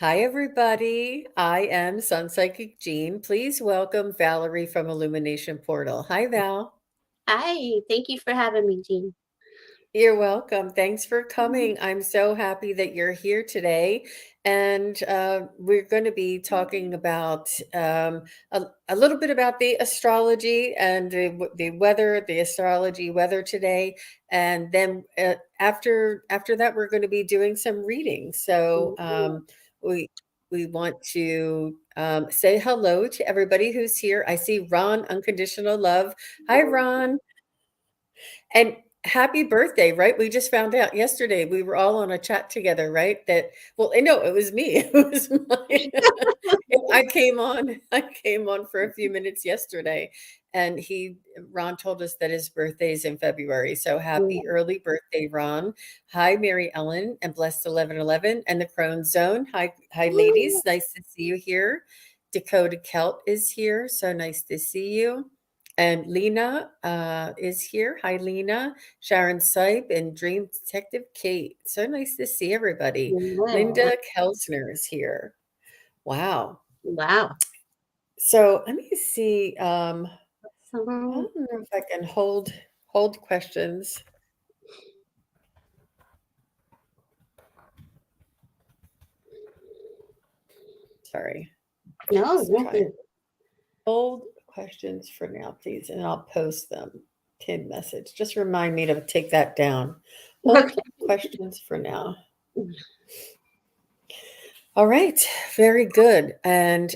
Hi, everybody. I am Sun Psychic Jean. Please welcome Valerie from Illumination Portal. Hi, Val. Hi, thank you for having me, Jean. You're welcome. Thanks for coming. I'm so happy that you're here today. And we're going to be talking about a little bit about the astrology and the weather, the astrology weather today. And then after that, we're going to be doing some reading. So we we want to say hello to everybody who's here. I see Ron, Unconditional Love. Hi, Ron. And happy birthday, right? We just found out yesterday. We were all on a chat together, right? Well, no, it was me. It was my I came on for a few minutes yesterday, and Ron told us that his birthday is in February. So happy early birthday, Ron. Hi, Mary Ellen and Blessed 1111 and the Crone Zone. Hi ladies. Nice to see you here. Dakota Kelt is here. So nice to see you. And Lena is here. Hi, Lena. Sharon Sipe and Dream Detective Kate. So nice to see everybody. Wow. Linda Kelsner is here. Wow. Wow. So let me see. I So, don't know if I can hold questions. Sorry. no, Let's try nothing. it. Hold questions for now, please, and I'll post them. Pin message. Just remind me to take that down. Hold Okay. questions for now. All right, very good. And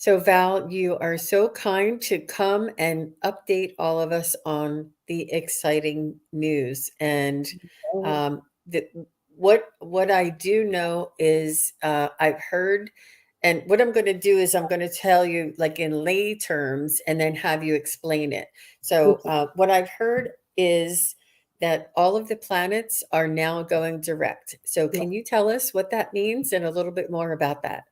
so, Val, you are so kind to come and update all of us on the exciting news. And um, the, what I do know is I've heard, and what I'm going to do is I'm going to tell you like in lay terms, and then have you explain it. So, what I've heard is that all of the planets are now going direct. So, Yeah. can you tell us what that means and a little bit more about that?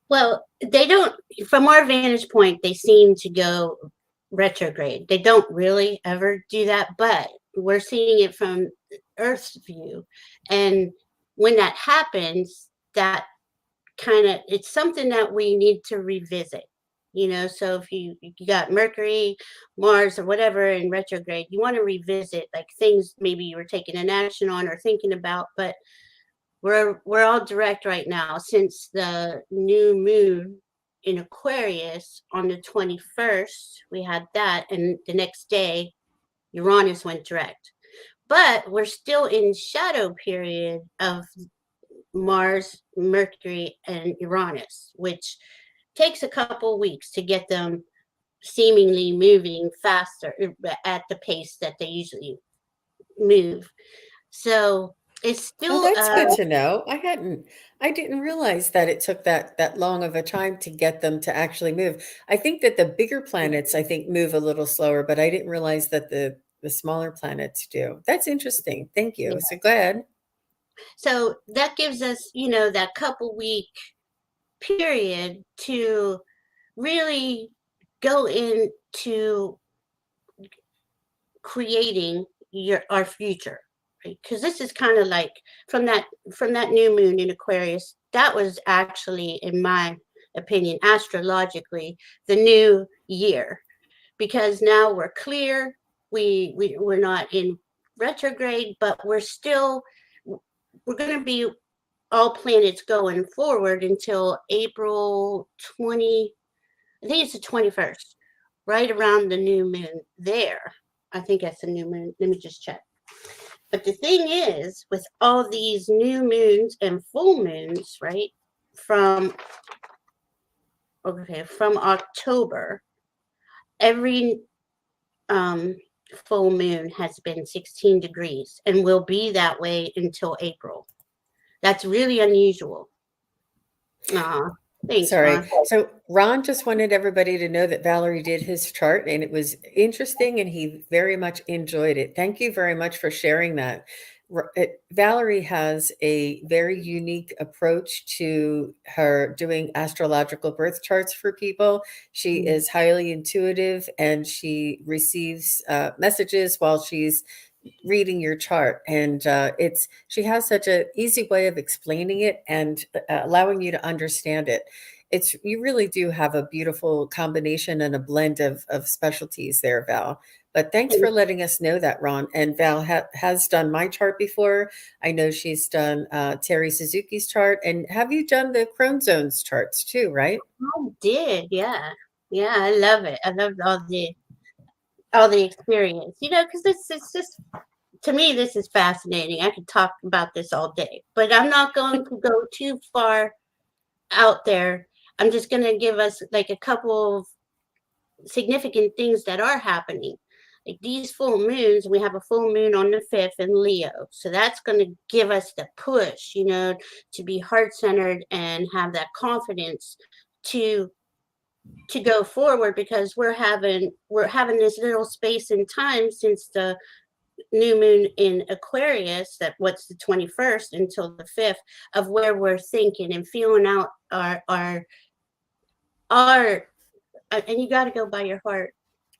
Well, they don't, from our vantage point, they seem to go retrograde. They don't really ever do that, but we're seeing it from Earth's view. And when that happens, that kind of it's something that we need to revisit. So if you got Mercury, Mars, or whatever in retrograde, you want to revisit like things maybe you were taking an action on or thinking about. But we're all direct right now since the new moon in Aquarius on the 21st. We had that, and the next day Uranus went direct. But we're still in shadow period of Mars, Mercury, and Uranus, which takes a couple weeks to get them seemingly moving faster at the pace that they usually move. So it's Oh, still that's good to know. I didn't realize that it took that long of a time to get them to actually move. I think that the bigger planets, I think, move a little slower, but I didn't realize that the smaller planets do. That's interesting. Thank yeah. you. So go ahead. So that gives us, that couple week period to really go into creating our future, right? Because this is kind of like from that from that new moon in Aquarius. That was actually, in my opinion, astrologically, the new year, because now we're clear. We're not in retrograde, but we're going to be all planets going forward until April 20. I think it's the 21st, right around the new moon there. I think that's the new moon. Let me just check. But the thing is, with all these new moons and full moons, right, from from October, every um, full moon has been 16 degrees and will be that way until April. That's really unusual. Aw, thanks, Sorry. Ron. So Ron just wanted everybody to know that Valerie did his chart and it was interesting and he very much enjoyed it. Thank you very much for sharing that. Valerie has a very unique approach to her doing astrological birth charts for people. She is highly intuitive and she receives messages while she's reading your chart, and it's she has such a easy way of explaining it and allowing you to understand it. It's you really do have a beautiful combination and a blend of specialties there, Val. But thanks for letting us know that, Ron. And Val has done my chart before. I know she's done Terry Suzuki's chart. And have you done the chromosomes charts too, right? I did, yeah. Yeah, I love it. I loved all the experience. You know, because this is just, to me, this is fascinating. I could talk about this all day, but I'm not going to go too far out there. I'm just going to give us like a couple of significant things that are happening. Like these full moons, we have a full moon on the 5th in Leo. So that's going to give us the push, you know, to be heart centered and have that confidence to to go forward, because we're having this little space in time since the new moon in Aquarius, that what's the 21st until the 5th, of where we're thinking and feeling out our and you got to go by your heart.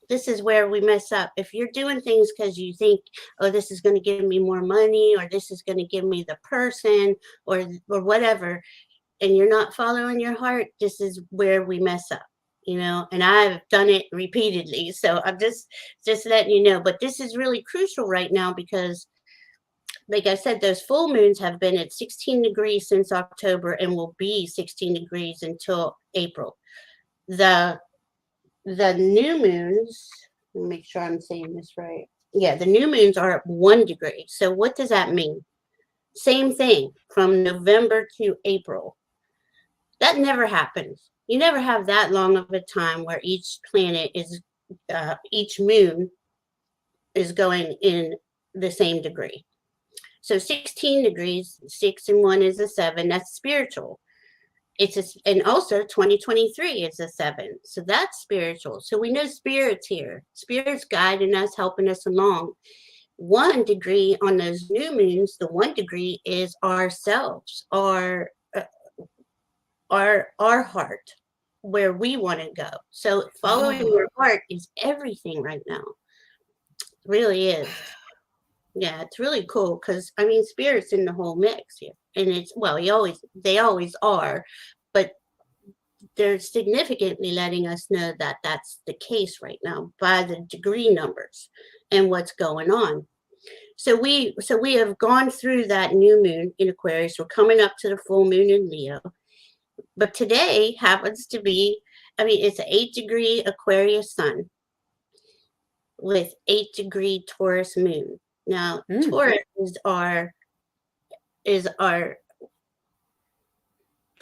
This is where we mess up. If you're doing things because you think, oh, this is going to give me more money, or this is going to give me the person, or whatever, and you're not following your heart, this is where we mess up, you know. And I've done it repeatedly, so I'm just letting you know. But this is really crucial right now because, like I said, those full moons have been at 16 degrees since October and will be 16 degrees until April. The the new moons, let me make sure I'm saying this right. Yeah, the new moons are at 1 degree. So what does that mean? Same thing from November to April. That never happens. You never have that long of a time where each planet is, each moon is going in the same degree. So 16 degrees, 6 and 1 is a 7. That's spiritual. And also 2023 is a 7. So that's spiritual. So we know spirit's here. Spirit's guiding us, helping us along. 1 degree on those new moons, the 1 degree is ourselves, our heart, where we want to go. So following Oh, your heart is everything right now. Really is. Yeah, it's really cool because I mean spirit's in the whole mix here. And it's, well, they always are, but they're significantly letting us know that that's the case right now by the degree numbers and what's going on. So we have gone through that new moon in Aquarius. We're coming up to the full moon in Leo. But today happens to be, I mean, it's an 8 degree Aquarius sun with 8 degree Taurus moon. Now, mm, Taurus is our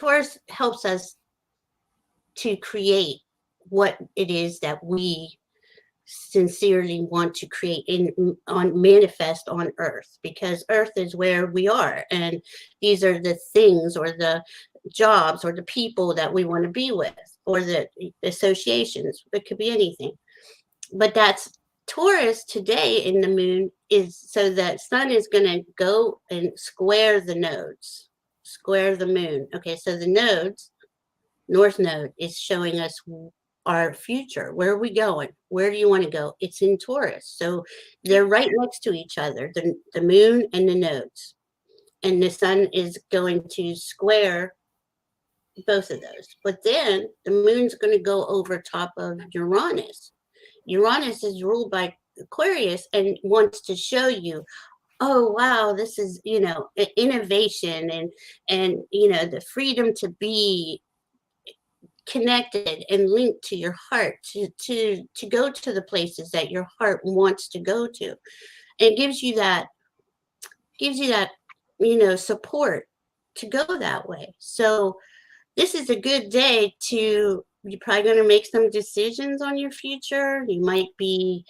Taurus helps us to create what it is that we sincerely want to create on manifest on earth, because earth is where we are, and these are the things or the jobs or the people that we want to be with, or the associations. It could be anything, but that's Taurus today in the moon. Is so that sun is going to go and square the nodes, square the moon. Okay, so the nodes, north node is showing us our future. Where are we going? Where do you want to go? It's in Taurus. So they're right next to each other, the moon and the nodes. And the sun is going to square both of those. But then the moon's going to go over top of Uranus. Uranus is ruled by Aquarius and wants to show you, oh wow, this is, you know, innovation and you know, the freedom to be connected and linked to your heart, to go to the places that your heart wants to go to. And it gives you that, you know, support to go that way. So this is a good day to, you're probably going to make some decisions on your future. You might be,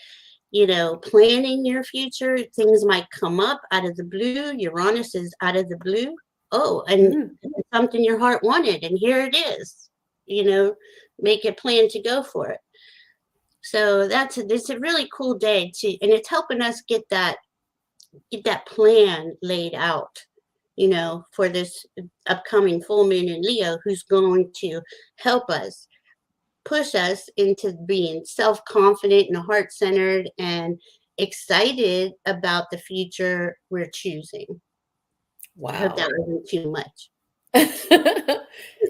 you know, planning your future. Things might come up out of the blue. Uranus is out of the blue. Oh, and mm. something your heart wanted, and here it is. You know, make a plan to go for it. So it's a really cool day too, and it's helping us get that plan laid out, you know, for this upcoming full moon in Leo, who's going to help us, push us into being self-confident and heart-centered, and excited about the future we're choosing. I hope that Wow. wasn't too much. It's a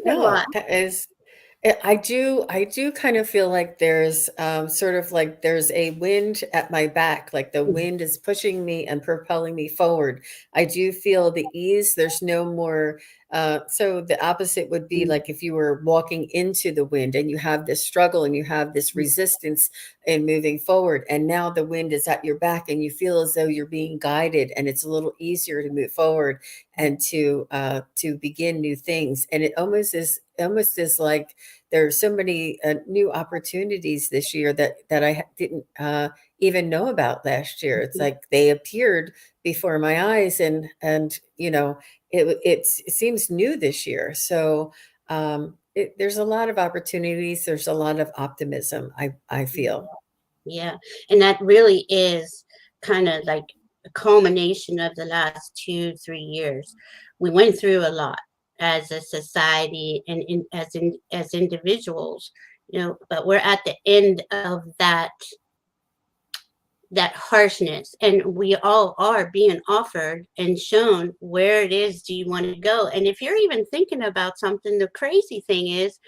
No, lot. that is I do kind of feel like there's sort of like there's a wind at my back, like the wind is pushing me and propelling me forward. I do feel the ease. There's no more. So the opposite would be like if you were walking into the wind and you have this struggle and you have this resistance in moving forward, and now the wind is at your back and you feel as though you're being guided, and it's a little easier to move forward and to begin new things. And it almost is like there are so many new opportunities this year that I didn't even know about last year. It's like they appeared before my eyes, and it seems new this year. So there's a lot of opportunities. There's a lot of optimism. I feel. Yeah. And that really is kind of like a culmination of the last 2, 3 years. We went through a lot as a society and as individuals, but we're at the end of that harshness, and we all are being offered and shown where it is do you want to go. And if you're even thinking about something, the crazy thing is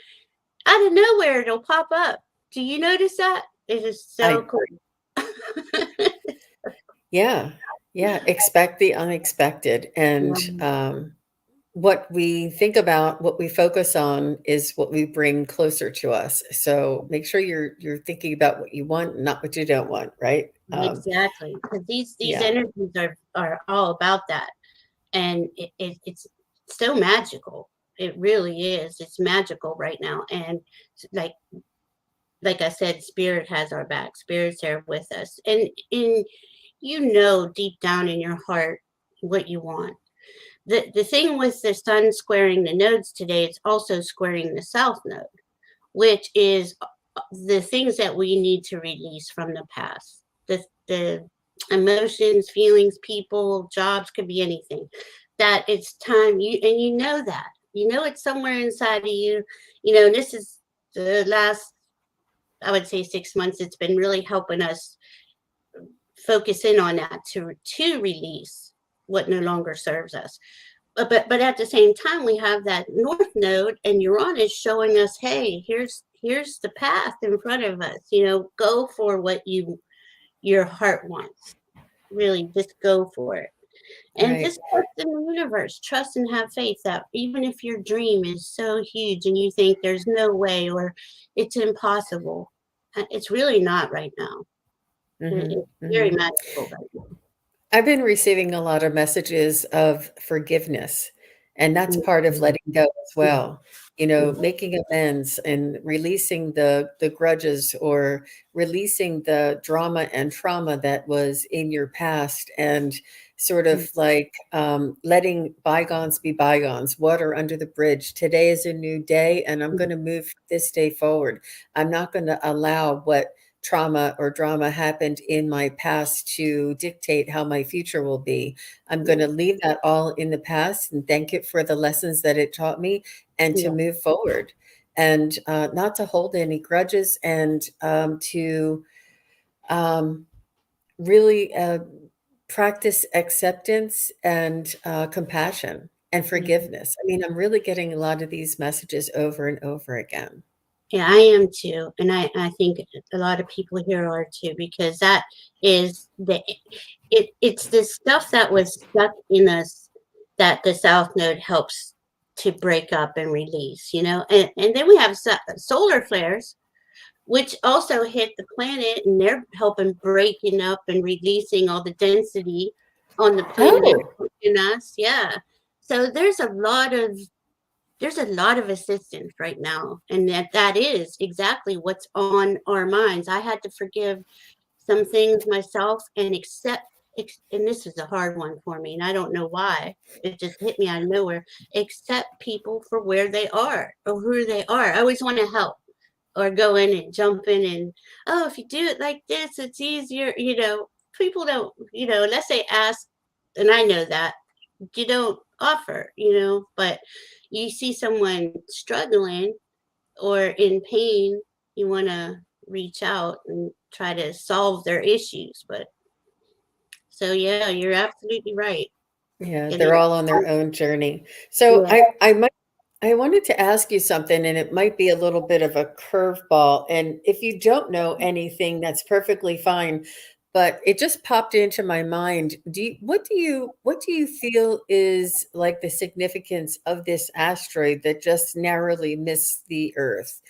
out of nowhere it'll pop up. Do you notice that? It is so I cool. Yeah, yeah. Expect the unexpected, and Yeah, what we think about, what we focus on is what we bring closer to us. So make sure you're thinking about what you want, not what you don't want, right? exactly. Because these Yeah, energies are all about that, and it's so magical. It really is. It's magical right now, and like like I said, spirit has our back. Spirit's there with us, and deep down in your heart what you want. The thing with the sun squaring the nodes today, it's also squaring the south node, which is the things that we need to release from the past. The emotions, feelings, people, jobs, could be anything. That it's time you know that. You know it's somewhere inside of you. And this is the last, I would say, 6 months. It's been really helping us focus in on that to release what no longer serves us. But at the same time, we have that north node and Uranus showing us, hey, here's the path in front of us. Go for what your heart wants. Really, just go for it, and right. just trust in the universe. Trust and have faith that even if your dream is so huge and you think there's no way or it's impossible, it's really not right now. Hmm. It's very Hmm. magical right now. I've been receiving a lot of messages of forgiveness, and that's part of letting go as well. Making amends and releasing the grudges, or releasing the drama and trauma that was in your past, and sort of like letting bygones be bygones, water under the bridge. Today is a new day, and I'm going to move this day forward. I'm not going to allow what trauma or drama happened in my past to dictate how my future will be. I'm going to leave that all in the past and thank it for the lessons that it taught me, and to Yeah, move forward, and not to hold any grudges, and to um, really practice acceptance and compassion and yeah. forgiveness. I mean, I'm really getting a lot of these messages over and over again. Yeah, I am too, and I think a lot of people here are too, because that is it's the stuff that was stuck in us that the South Node helps to break up and release, and then we have solar flares, which also hit the planet, and they're helping breaking up and releasing all the density on the planet Oh, in us. Yeah, so there's a lot of assistance right now, and that is exactly what's on our minds. I had to forgive some things myself and accept, and this is a hard one for me, and I don't know why. It just hit me out of nowhere. Accept people for where they are or who they are. I always want to help or go in and jump in and, oh, if you do it like this, it's easier. People don't, unless they ask, and I know that you don't offer, but you see someone struggling or in pain, you want to reach out and try to solve their issues. But So yeah, you're absolutely right. Yeah, It they're is. all on their own journey. So Yeah. I wanted to ask you something, and it might be a little bit of a curveball. And if you don't know anything, that's perfectly fine. But it just popped into my mind. What do you feel is like the significance of this asteroid that just narrowly missed the Earth?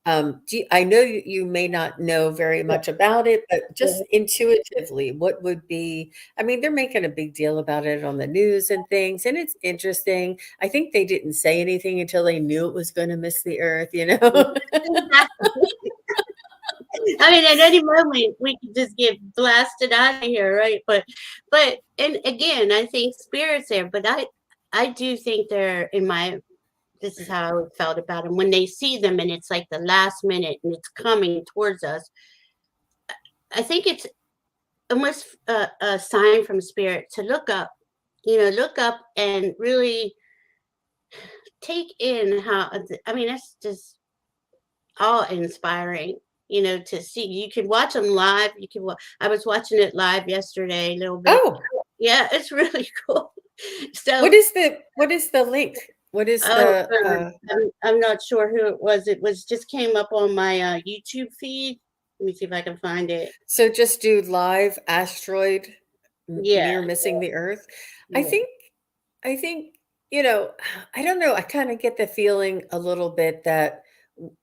I know you may not know very much about it, but just intuitively, what would be? I mean, they're making a big deal about it on the news and things, and it's interesting. I think they didn't say anything until they knew it was going to miss the Earth, you know? Exactly. I mean, at any moment we could just get blasted out of here, right? But and again, I think spirits there, but I do think they're in my. This is how I felt about them when they see them, and it's like the last minute, and it's coming towards us. I think it's almost a sign from spirit to look up, look up and really take in how. I mean, that's just all inspiring, to see. You can watch them live. I was watching it live yesterday a little bit. Oh, Yeah, it's really cool. So, what is the link? What is oh, the I'm not sure who it was. It was just came up on my YouTube feed. Let me see if I can find it. So just do live asteroid Yeah, near missing the Earth? I yeah. think I think, you know, I don't know, I kinda get the feeling a little bit that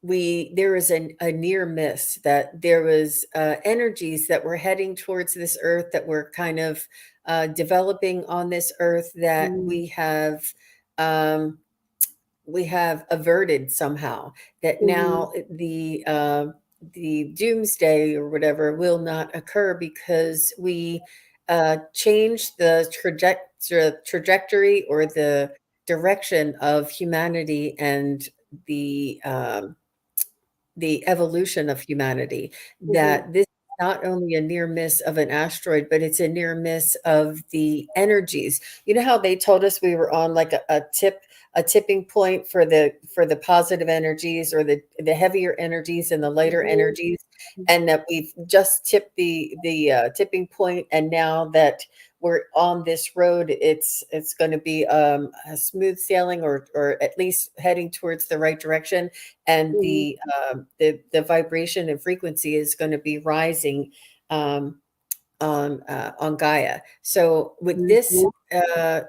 there is a near miss, that there was, energies that were heading towards this Earth that were kind of, developing on this Earth that Mm, um we have averted somehow, that mhm, now the doomsday or whatever will not occur because we changed the trajectory or the direction of humanity and the um, the evolution of humanity, mhm, that this is not only a near miss of an asteroid, but it's a near miss of the energies. You know how they told us we were on like a tipping point for the positive energies or the heavier energies and the lighter mhm, energies, mhm, and that we've just tipped the tipping point, and now that we're on this road, it's going to be a smooth sailing or at least heading towards the right direction, and mhm, the vibration and frequency is going to be rising um, on Gaia. So with this mhm, uh,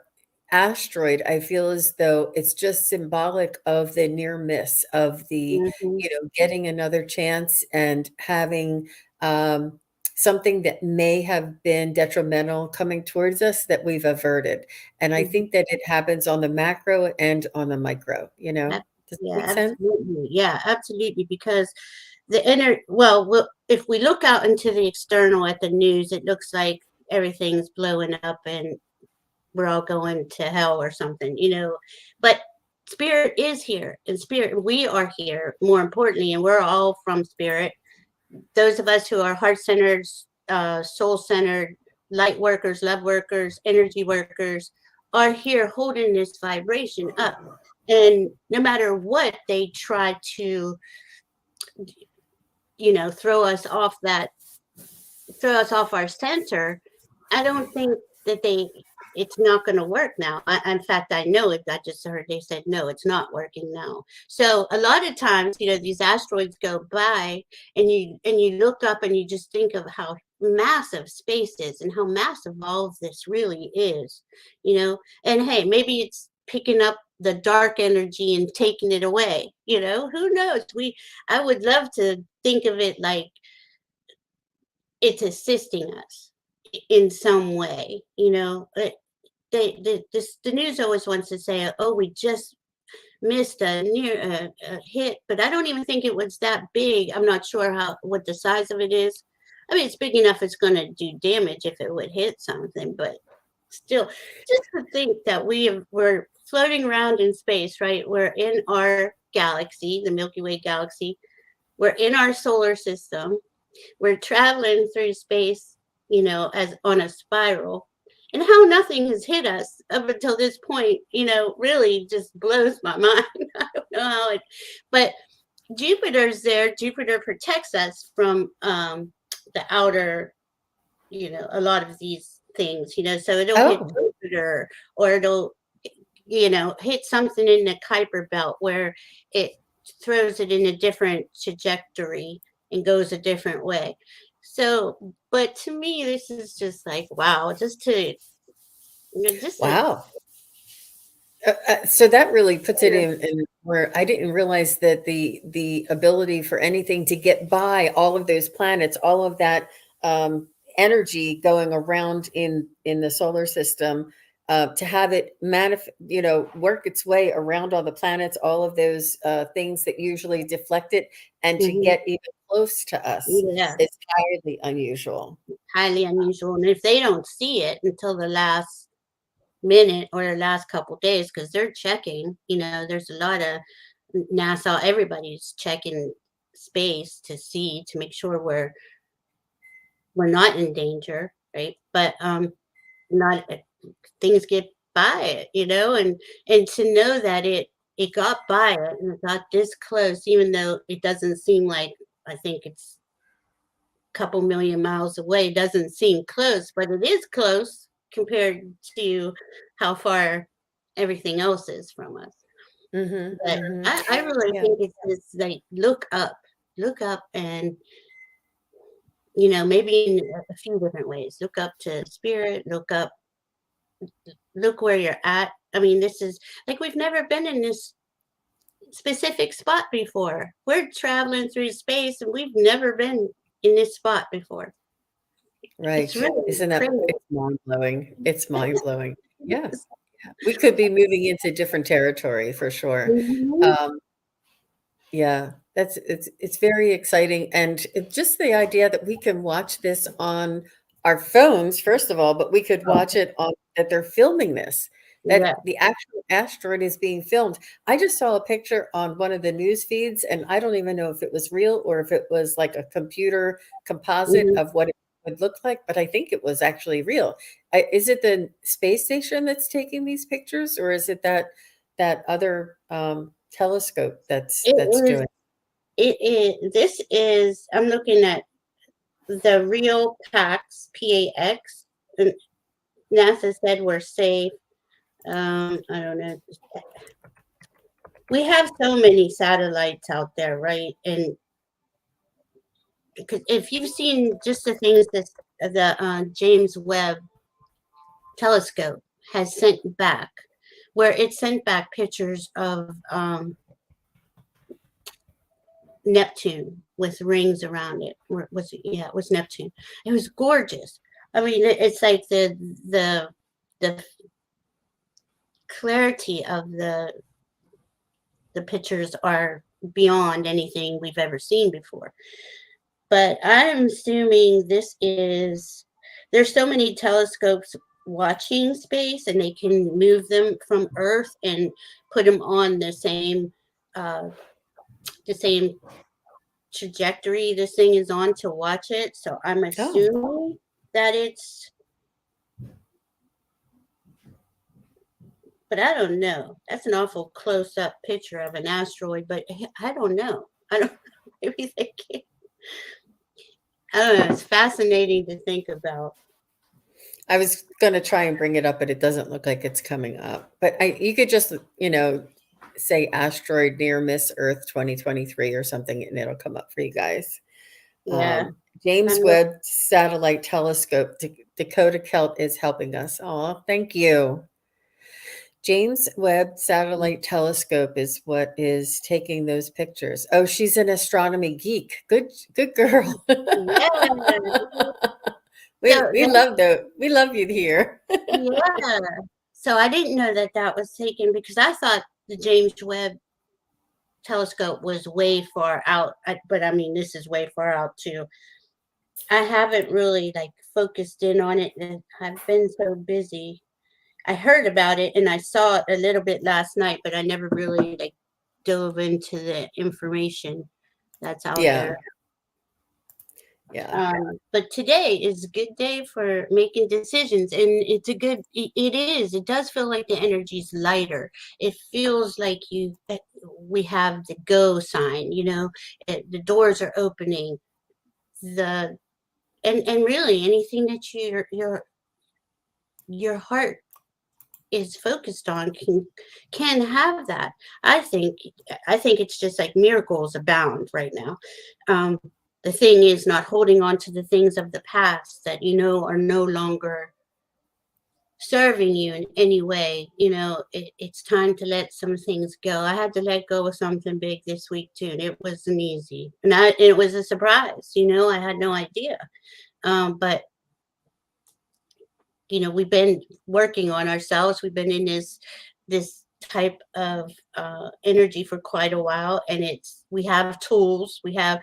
asteroid, I feel as though it's just symbolic of the near miss of mhm, getting another chance and having something that may have been detrimental coming towards us that we've averted. And I mhm. think that it happens on the macro and on the micro, you know? Ab- Does that Yeah, make sense? absolutely. Yeah, absolutely. Because if we look out into the external at the news, it looks like everything's blowing up and we're all going to hell or something. But spirit is here, and spirit, we are here more importantly, and we're all from spirit. Those of us who are heart centered, soul centered, light workers, love workers, energy workers are here holding this vibration up. And no matter what they try to, throw us off our center, I don't think that it's not going to work now. In fact, I know it. I just heard they said, no, it's not working now. So a lot of times, these asteroids go by and you look up and you just think of how massive space is and how massive all of this really is. And hey, maybe it's picking up the dark energy and taking it away. Who knows? I would love to think of it like it's assisting us in some way. The news always wants to say, "Oh, we just missed a hit," but I don't even think it was that big. I'm not sure what the size of it is. I mean, it's big enough; it's going to do damage if it would hit something. But still, just to think that we're floating around in space, right? We're in our galaxy, the Milky Way galaxy. We're in our solar system. We're traveling through space, as on a spiral. And how nothing has hit us up until this point, really just blows my mind. I don't know how but Jupiter's there. Jupiter protects us from the outer, a lot of these things, so it'll hit Oh, Jupiter, or it'll, hit something in the Kuiper belt where it throws it in a different trajectory and goes a different way. So, but to me, this is just like, wow, just to, wow. So that really puts it in where I didn't realize that the ability for anything to get by all of those planets, all of that energy going around in the solar system, to have it work its way around all the planets, all of those things that usually deflect it, and to mhm, get even close to us yeah, is highly unusual. highly unusual. And if they don't see it until the last minute or the last couple days, because they're checking, there's a lot of NASA, everybody's checking space to see, to make sure we're not in danger, right? But not things get by it, and to know that it got by it and it got this close, even though it doesn't seem like, I think it's a couple million miles away, doesn't seem close, but it is close compared to how far everything else is from us. Hmm. But Hmm. I really Yeah. think it's just like, look up, and maybe in a few different ways. Look up to spirit, look where you're at. I mean, this is like, we've never been in this specific spot before. We're traveling through space and we've never been in this spot before. It's Right. really Isn't that crazy. it's mind-blowing. It's mind-blowing. Yeah. We could be moving into different territory for sure. Mhm. Um, yeah, it's very exciting, and just the idea that we can watch this on our phones, first of all, but we could watch it on that they're filming this, that Yeah. the actual asteroid is being filmed. I just saw a picture on one of the news feeds, and I don't even know if it was real or if it was like a computer composite Mhm. of what it would look like, but I think it was actually real. Is it the space station that's taking these pictures, or is it that other telescope It that's is. doing? It is. This is. I'm looking at the real PAX, and NASA said we're safe. I don't know. We have so many satellites out there, right? And because if you've seen just the things that the James Webb telescope has sent back, where it sent back pictures of Neptune with rings around it. Or was it? Yeah, it was Neptune. It was gorgeous. I mean, it's like the clarity of the pictures are beyond anything we've ever seen before. But I'm assuming there's so many telescopes watching space, and they can move them from Earth and put them on uh, the same trajectory this thing is on to watch it. So I'm Oh, assuming that but I don't know. That's an awful close up picture of an asteroid, but I don't know. I don't maybe they can. I don't know. It's fascinating to think about. I was gonna try and bring it up, but it doesn't look like it's coming up. But you could just, say asteroid near Miss Earth 2023 or something, and it'll come up for you guys. Yeah. Um, James I'm Webb Satellite Telescope, Dakota Kelt is helping us. Oh, thank you. James Webb looking. Satellite Telescope is what is taking those pictures. Oh, she's an astronomy geek. Good girl. Yeah. We So we love we love you here. yeah. So I didn't know that that was taken, because I thought the James Webb telescope was way far out. But I mean, this is way far out too. I haven't really like focused in on it, and I've been so busy. I heard about it and I saw it a little bit last night, but I never really like dove into the information that's out Yeah, there. yeah. But today is a good day for making decisions, and it's a good. It is. It does feel like the energy's lighter. It feels like we have the go sign. The doors are opening. The and really anything that you're your heart is focused on can have that. I think I think it's just like miracles abound right now. Um, the thing is not holding on to the things of the past that you know are no longer serving you in any way. It's time to let some things go. I had to let go of something big this week too, and it wasn't easy. And it was a surprise. I had no idea. But we've been working on ourselves. We've been in this type of energy for quite a while, and we have tools. We have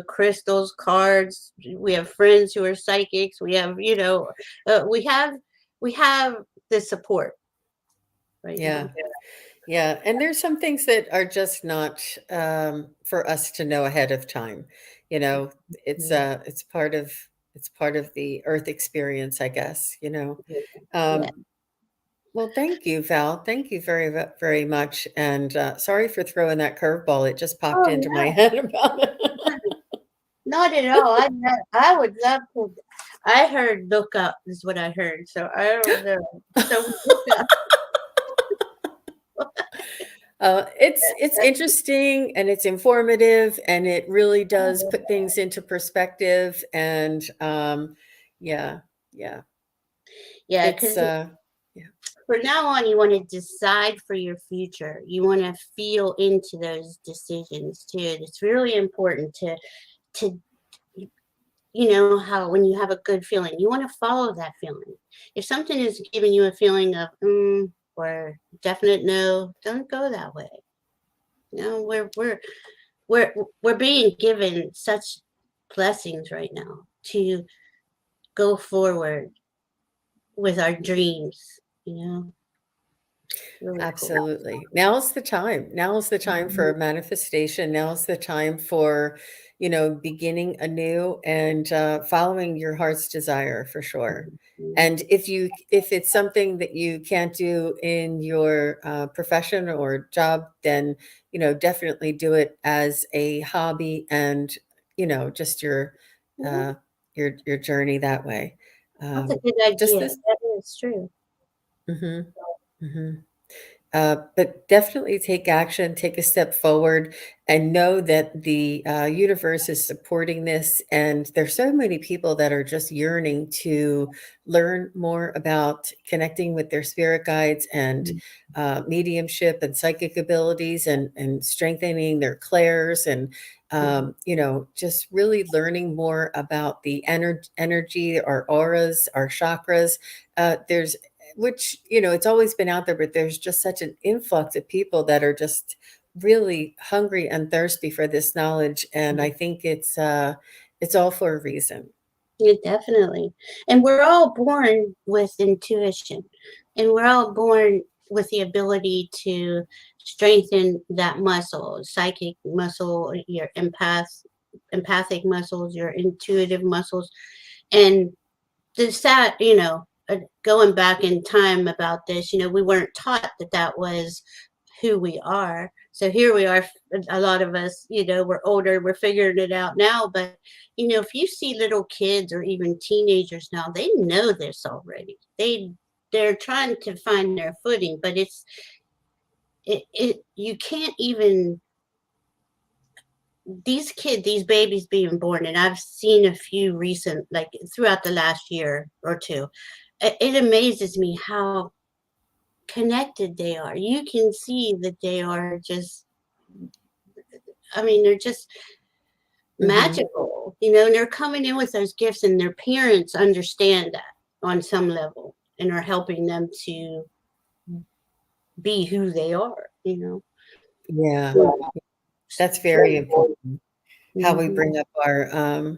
crystals, cards. We have friends who are psychics. We have we have the support right Yeah. now. Yeah, and there's some things that are just not for us to know ahead of time. You know, it's Yeah, uh it's part of it's part of the earth experience, I guess, you know. yeah, yeah. Um well, thank you, Val. Thank you very much. And sorry for throwing that curveball. It just popped Oh into my no, head about it. not at all. I would love to. I heard look up is what I heard, so I don't know. So we look up. It's interesting and it's informative and it really does put things into perspective. And yeah, yeah, Yeah, it's because yeah. from now on, you want to decide for your future. You want to feel into those decisions too. It's really important to how when you have a good feeling, you want to follow that feeling. If something is giving you a feeling of or definite no, don't go that way. We're we're being given such blessings right now to go forward with our dreams. Really cool. Absolutely. Now's the time. Now is the time for manifestation. Now is the time for, beginning anew and following your heart's desire for sure. And if it's something that you can't do in your profession or job, then, definitely do it as a hobby and, just Mhm. uh, your journey that way. That's a Um, good just idea. this. That is true. Hmm. But definitely take action, take a step forward, and know that the universe is supporting this. And there's so many people that are just yearning to learn more about connecting with their spirit guides and mediumship and psychic abilities and strengthening their clairs and Mhm. just really learning more about the energy, our auras, our chakras. There's which it's always been out there, but there's just such an influx of people that are just really hungry and thirsty for this knowledge, and I think it's all for a reason. Yeah, definitely. And we're all born with intuition, and we're all born with the ability to strengthen that muscle, psychic muscle, your empathic muscles, your intuitive muscles. And this that going back in time about this, we weren't taught that that was who we are. So here we are, a lot of us, we're older, we're figuring it out now. But if you see little kids or even teenagers now, they know this already. They're trying to find their footing, but you can't even, these babies being born, and I've seen a few recent, like throughout the last year or two. It amazes me how connected they are. You can see that they are just, I mean, they're just Hmm. magical, and they're coming in with those gifts, and their parents understand that on some level and are helping them to be who they are. Yeah, Yeah. that's very So, important, how we mhm. bring up our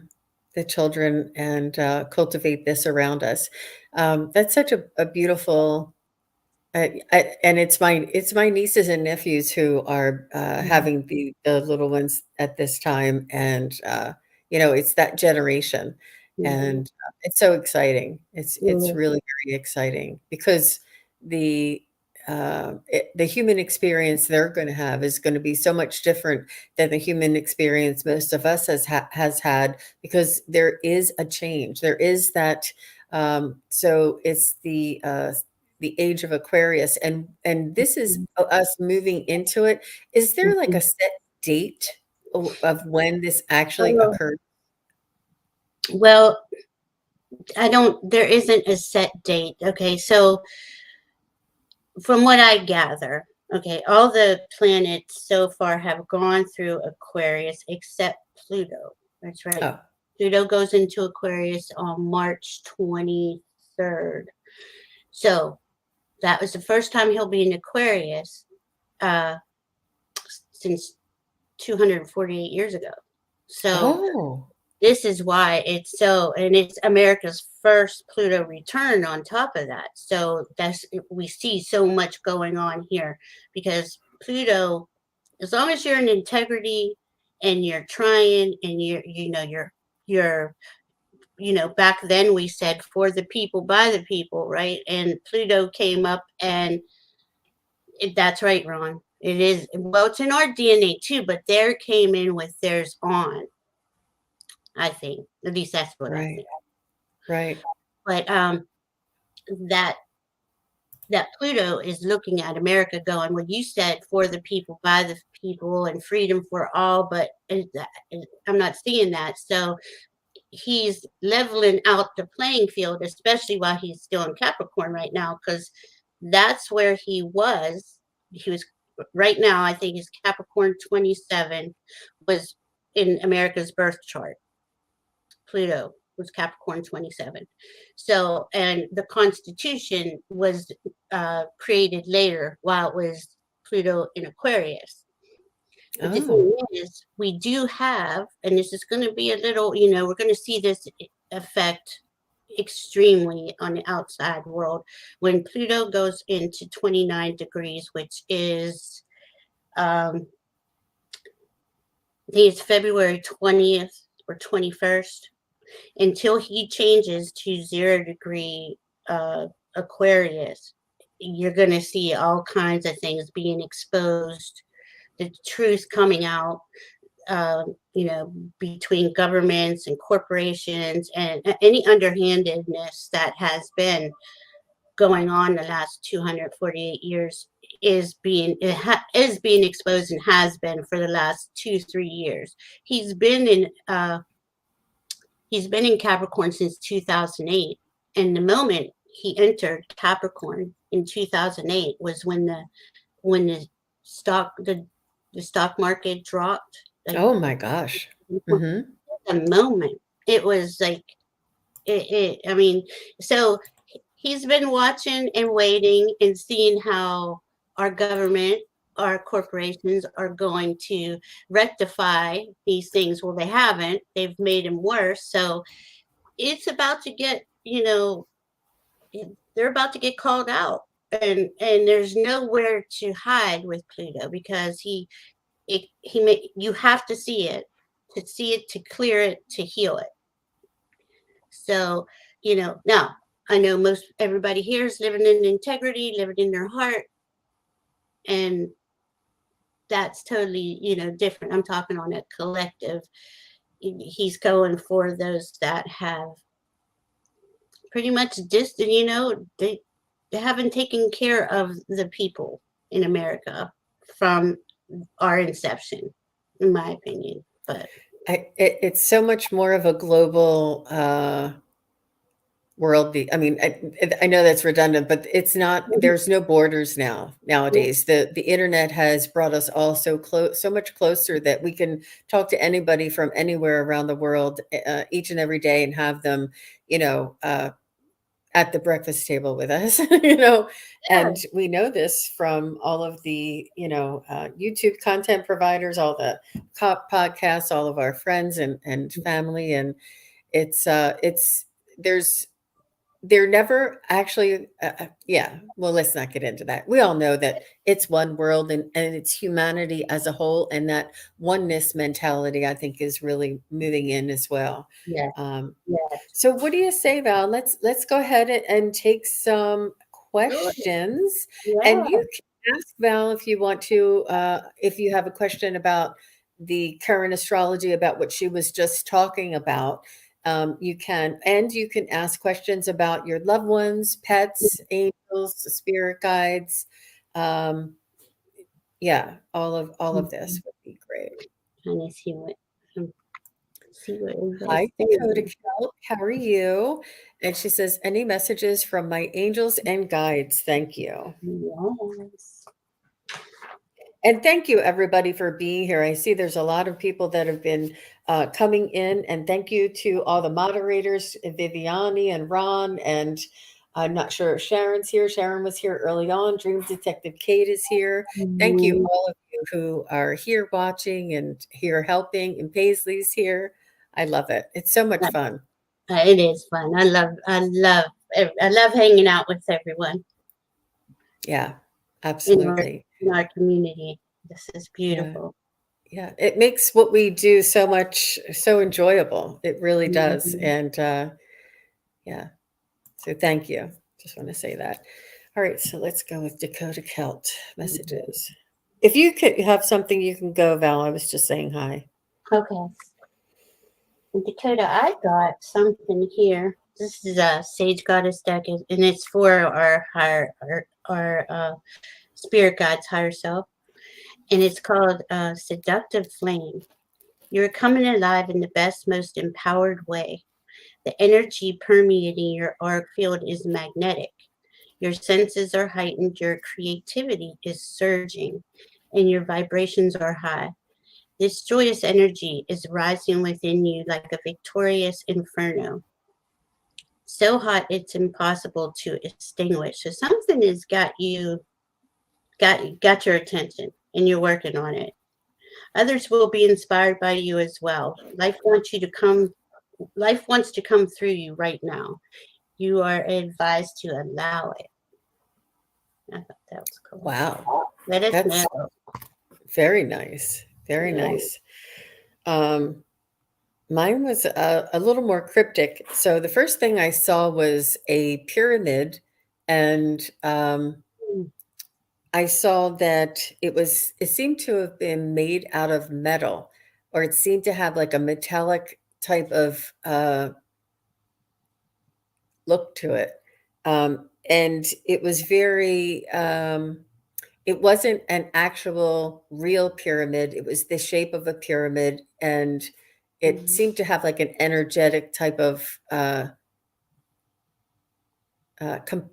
the children and cultivate this around us. That's such a beautiful. And it's my nieces and nephews who are Mhm. having the little ones at this time, and it's that generation, Mhm. and it's so exciting. It's Yeah. really very exciting because the human experience they're going to have is going to be so much different than the human experience most of us has had because there is a change. There is that So it's the age of Aquarius, and this is us moving into it. Is there like Mhm. a set date of when this actually Oh, occurred? well, there isn't a set date. Okay. So, from what I gather, okay, all the planets so far have gone through Aquarius except Pluto. That's right. Oh, Pluto goes into Aquarius on March 23rd. So, that was the first time he'll be in Aquarius uh, since 248 years ago. So, oh, this is why it's so, and it's America's first Pluto return on top of that. So that's, we see so much going on here because Pluto, as long as you're in integrity and you're trying and you're back then we said for the people by the people, right? And Pluto came up and that's right, Ron. It is, well, it's in our DNA too, but there came in with theirs on, I think. At least that's what I right, think. right. But that that Pluto is looking at America going, well, you said for the people, by the people, and freedom for all, but I'm not seeing that. So he's leveling out the playing field, especially while he's still in Capricorn right now, because that's where he was. He was right now, I think his Capricorn 27 was in America's birth chart. Pluto was Capricorn 27. So, and the Constitution was created later while it was Pluto in Aquarius. But the Oh, thing is, we do have, and this is going to be a little, we're going to see this effect extremely on the outside world when Pluto goes into 29 degrees, which is, I think it's February 20th or 21st, until he changes to 0 degree uh, Aquarius. You're going to see all kinds of things being exposed, the truth coming out, between governments and corporations and any underhandedness that has been going on the last 248 years is being exposed and has been for the last 2-3 years. He's been in He's been in Capricorn since 2008. And the moment he entered Capricorn in 2008 was when the stock market dropped. Like, oh my gosh. Mm-hmm. the moment it was like I mean, so he's been watching and waiting and seeing how our government, our corporations are going to rectify these things. Well, they haven't. They've made them worse. So it's about to get, they're about to get called out. And there's nowhere to hide with Pluto because you have to see it, to clear it, to heal it. So, now I know most everybody here is living in integrity, living in their heart, and that's totally, different. I'm talking on a collective. He's going for those that have pretty much distant, they haven't taken care of the people in America from our inception, in my opinion. But It's so much more of a global world. I mean, I know that's redundant, but it's not. There's no borders nowadays. The internet has brought us all so close, so much closer that we can talk to anybody from anywhere around the world each and every day and have them, you know, uh, at the breakfast table with us, and we know this from all of the, YouTube content providers, all the cop podcasts, all of our friends and family, and it's there's they're never actually, yeah. Well, let's not get into that. We all know that it's one world and it's humanity as a whole, and that oneness mentality, I think, is really moving in as well. yeah, Um, yeah, so, what do you say, Val? Let's go ahead and take some sure. questions, and Yeah. you can ask Val if you want to, if you have a question about the current astrology, about what she was just talking about. you can ask questions about your loved ones, pets, angels, spirit guides. Um, yeah, all of this Mhm. would be great. Trying to um, see what everybody's Hi, Dakota saying. Kelp. How are you? And she says, any messages from my angels and guides? Thank you. Yes. And thank you, everybody, for being here. I see there's a lot of people that have been coming in, and thank you to all the moderators, Viviani and Ron. And I'm not sure if Sharon's here. Sharon was here early on. Dream Detective Kate is here. Thank you, Mhm. all of you who are here watching and here helping. And Paisley's here. I love it. It's so much fun. It is fun. I love hanging out with everyone Yeah, in our absolutely. in our community. This is Yeah. beautiful. Yeah, it makes what we do so enjoyable. It really does. Mhm. And yeah, so thank you. Just want to say that. All right, so let's go with Dakota Kelt messages. If you could have something, you can go, Val. I was just saying hi. Okay. Dakota, I got something here. This is a Sage Goddess deck, and it's for our spirit guide's higher self, and it's called Seductive Flame. You're coming alive in the best, most empowered way. The energy permeating your auric field is magnetic. Your senses are heightened, your creativity is surging, and your vibrations are high. This joyous energy is rising within you like a victorious inferno, so hot it's impossible to extinguish. So something has got your attention, and you're working on it. Others will be inspired by you as well. Life wants to come through you right now. You are advised to allow it. I thought that was cool. Wow, Let us know. that's very nice. Very Yeah. nice. Um, Mine was a little more cryptic. So the first thing I saw was a pyramid, and I saw that it seemed to have been made out of metal, or it seemed to have like a metallic type of look to it. And it was it wasn't an actual real pyramid. It was the shape of a pyramid, and it Mhm. seemed to have like an energetic type of uh, com-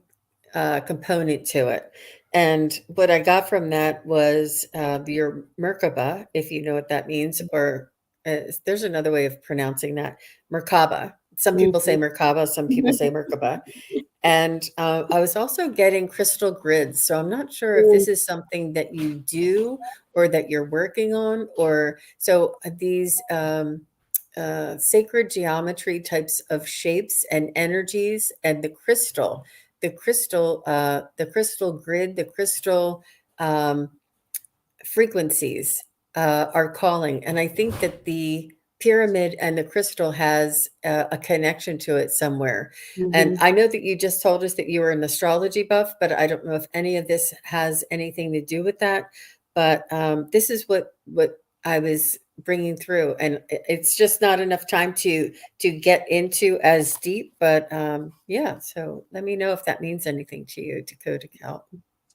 component to it. And what I got from that was your Merkaba, if you know what that means, or there's another way of pronouncing that, Merkaba. Some people say Mhm. Merkaba, some people say Merkaba. And I was also getting crystal grids. So I'm not sure if this is something that you do or that you're working on, or so these sacred geometry types of shapes and energies, and the crystal grid, the crystal um, frequencies are calling. And I think that the pyramid and the crystal has a connection to it somewhere. And Mhm. I know that you just told us that you were an astrology buff, but I don't know if any of this has anything to do with that. But this is what I was bringing through, and it's just not enough time to get into as deep. But yeah, so let me know if that means anything to you, Dakota Cal.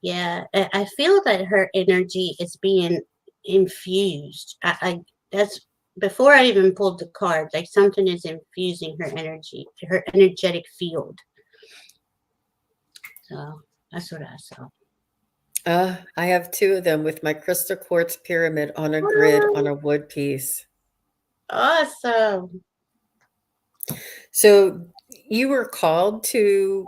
Yeah, I feel that her energy is being infused. That's before I even pulled the card. Like something is infusing her energy, her energetic field. So that's what I saw. I have two of them with my crystal quartz pyramid on a grid on a wood piece. Awesome. So you were called to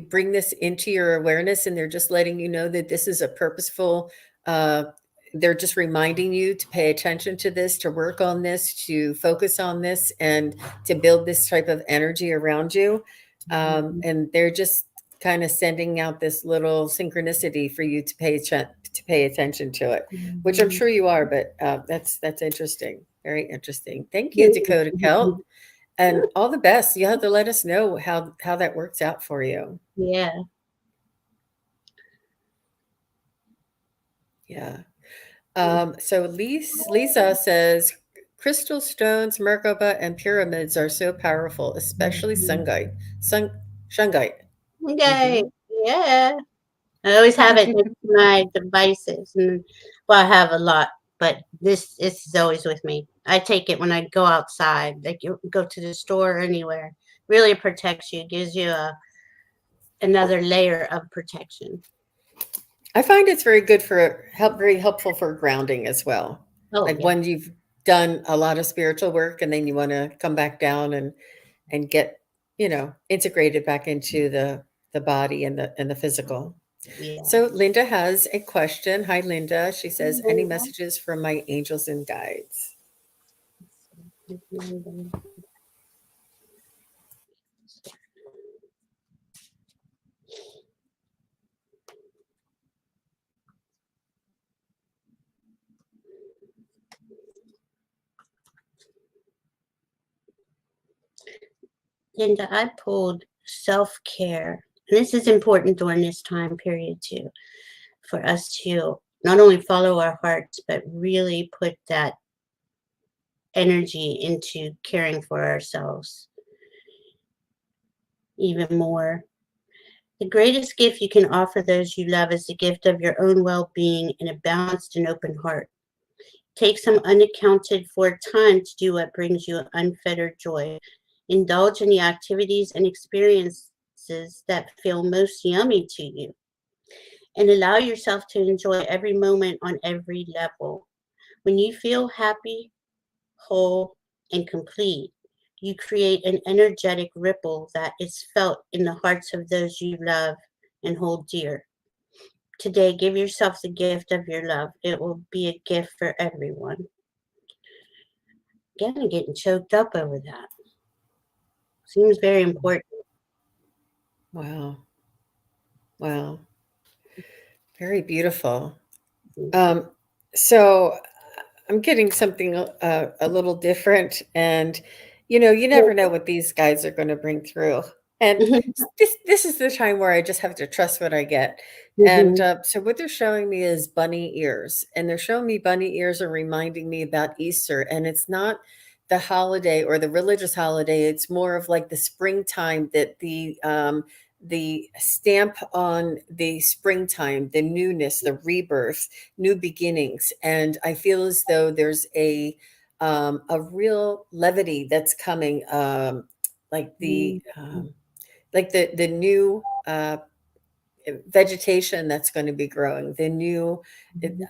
bring this into your awareness, and they're just letting you know that this is a purposeful. Uh, they're just reminding you to pay attention to this, to work on this, to focus on this, and to build this type of energy around you. Mhm. And they're just kind of sending out this little synchronicity for you to pay attention to it, which I'm Mhm. sure you are. But that's interesting, very interesting. Thank you, Dakota Kelt. And all the best. You have to let us know how that works out for you. Yeah. Yeah. So Lisa says crystal stones, Merkaba, and pyramids are so powerful, especially shungite. Okay. Hmm. Yeah. I always have it next to my devices. And well, I have a lot, but this is always with me. I take it when I go outside, like you go to the store or anywhere. Really protects you, gives you another layer of protection. I find it's very good for very helpful for grounding as well. Oh Like yeah. when you've done a lot of spiritual work and then you want to come back down and get, integrated back into the body and the physical. Yeah. So Linda has a question. Hi Linda. She says, any messages from my angels and guides? Linda, I pulled self care. This is important during this time period too, for us to not only follow our hearts, but really put that energy into caring for ourselves even more. The greatest gift you can offer those you love is the gift of your own well being and a balanced and open heart. Take some unaccounted for time to do what brings you unfettered joy. Indulge in the activities and experiences that feel most yummy to you. And allow yourself to enjoy every moment on every level. When you feel happy, whole, and complete, you create an energetic ripple that is felt in the hearts of those you love and hold dear. Today, give yourself the gift of your love. It will be a gift for everyone. Again, I'm getting choked up over that. Seems very important. Wow. Wow. Very beautiful. Mhm. Um, so I'm getting something a little different, and you never know what these guys are going to bring through. And this is the time where I just have to trust what I get. And Mhm. so what they're showing me is bunny ears, and they're showing me bunny ears are reminding me about Easter, and it's not the holiday or the religious holiday. It's more of like the springtime that the stamp on the springtime, the newness, the rebirth, new beginnings. And I feel as though there's a real levity that's coming, like the Mhm. like the new vegetation that's going to be growing.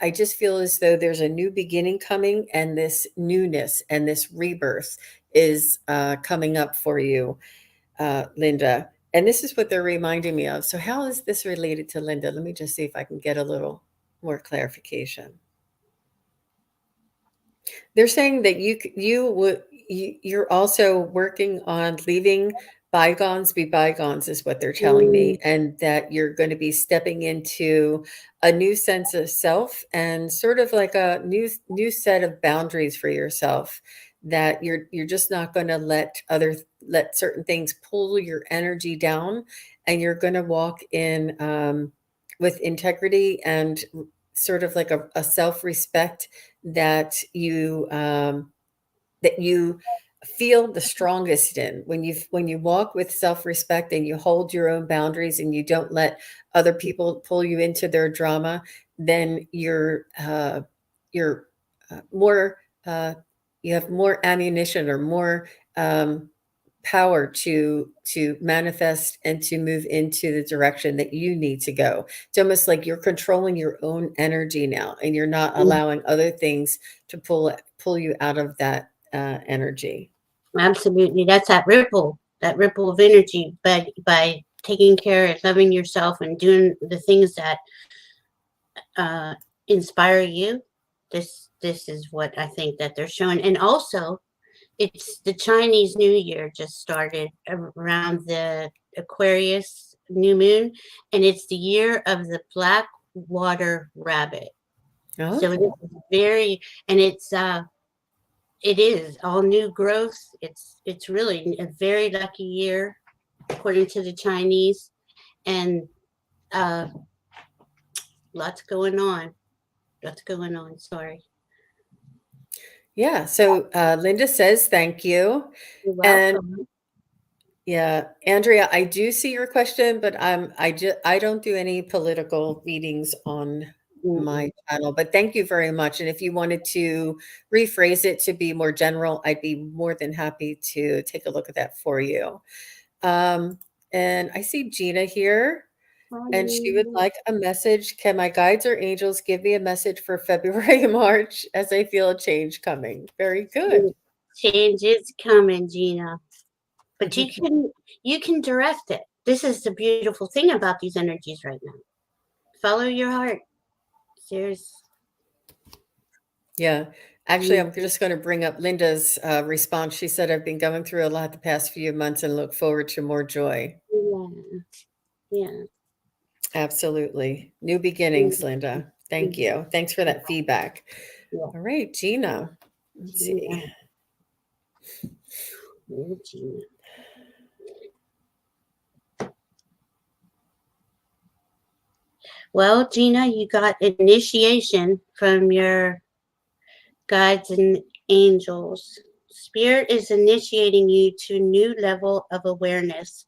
I just feel as though there's a new beginning coming, and this newness and this rebirth is coming up for you, Linda. And this is what they're reminding me of. So, how is this related to Linda? Let me just see if I can get a little more clarification. They're saying that you're also working on leaving bygones be bygones is what they're telling Mhm. me, and that you're going to be stepping into a new sense of self and sort of like a new set of boundaries for yourself, that you're just not going to let certain things pull your energy down, and you're going to walk in with integrity and sort of like a self-respect that you feel the strongest in when you walk with self-respect and you hold your own boundaries and you don't let other people pull you into their drama. Then you're more you have more ammunition or more um, power to manifest and to move into the direction that you need to go. It's almost like you're controlling your own energy now, and you're not allowing other things to pull you out of that energy. Absolutely. That's that ripple of energy. But by taking care of loving yourself and doing the things that uh, inspire you, this is what I think that they're showing. And also, it's the Chinese New Year just started around the Aquarius new moon, and it's the year of the black water rabbit. So it Oh, is very, and it is all new growth. It's really a very lucky year according to the Chinese, and uh, lots going on. Lots going on. Sorry. Yeah. So Linda says thank you. You're And welcome. yeah, Andrea, I do see your question, but I don't do any political readings on my Mm-mm. channel. But thank you very much. And if you wanted to rephrase it to be more general, I'd be more than happy to take a look at that for you. Um, and I see Gina here, and she would Honey. like a message. Can my guides or angels give me a message for February and March as I feel a change coming? Very good. Change is coming, Gina. But you can direct it. This is the beautiful thing about these energies right now. Follow your heart. There's Yeah. Actually, mm, I'm just going to bring up Linda's response. She said, I've been going through a lot the past few months and look forward to more joy. yeah, yeah, Absolutely. New beginnings, mm, Linda. Thank mm, you. Thanks for that feedback. yeah, All right, Gina. Let's Gina, see. Gina. Well, Gina, you got initiation from your guides and angels. Spirit is initiating you to a new level of awareness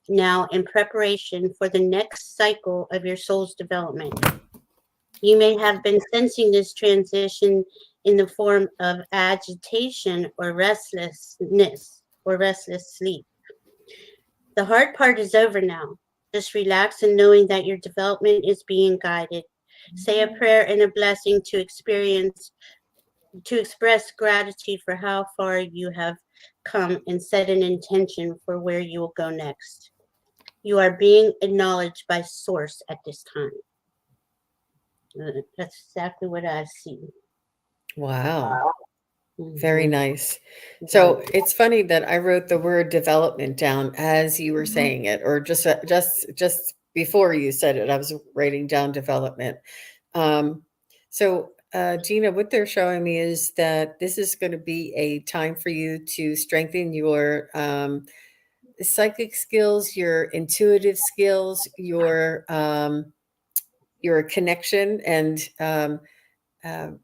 now in preparation for the next cycle of your soul's development. You may have been sensing this transition in the form of agitation or restlessness or restless sleep. The hard part is over now. Just relax and knowing that your development is being guided. Say a prayer and a blessing to express gratitude for how far you have come and set an intention for where you will go next. You are being acknowledged by source at this time. That's exactly what I see. Wow. Very Mm-hmm. nice. Yeah. So it's funny that I wrote the word development down as you were saying it, or just before you said it, I was writing down development. Um, so Gina, what they're showing me is that this is going to be a time for you to strengthen your psychic skills, your intuitive skills, your connection and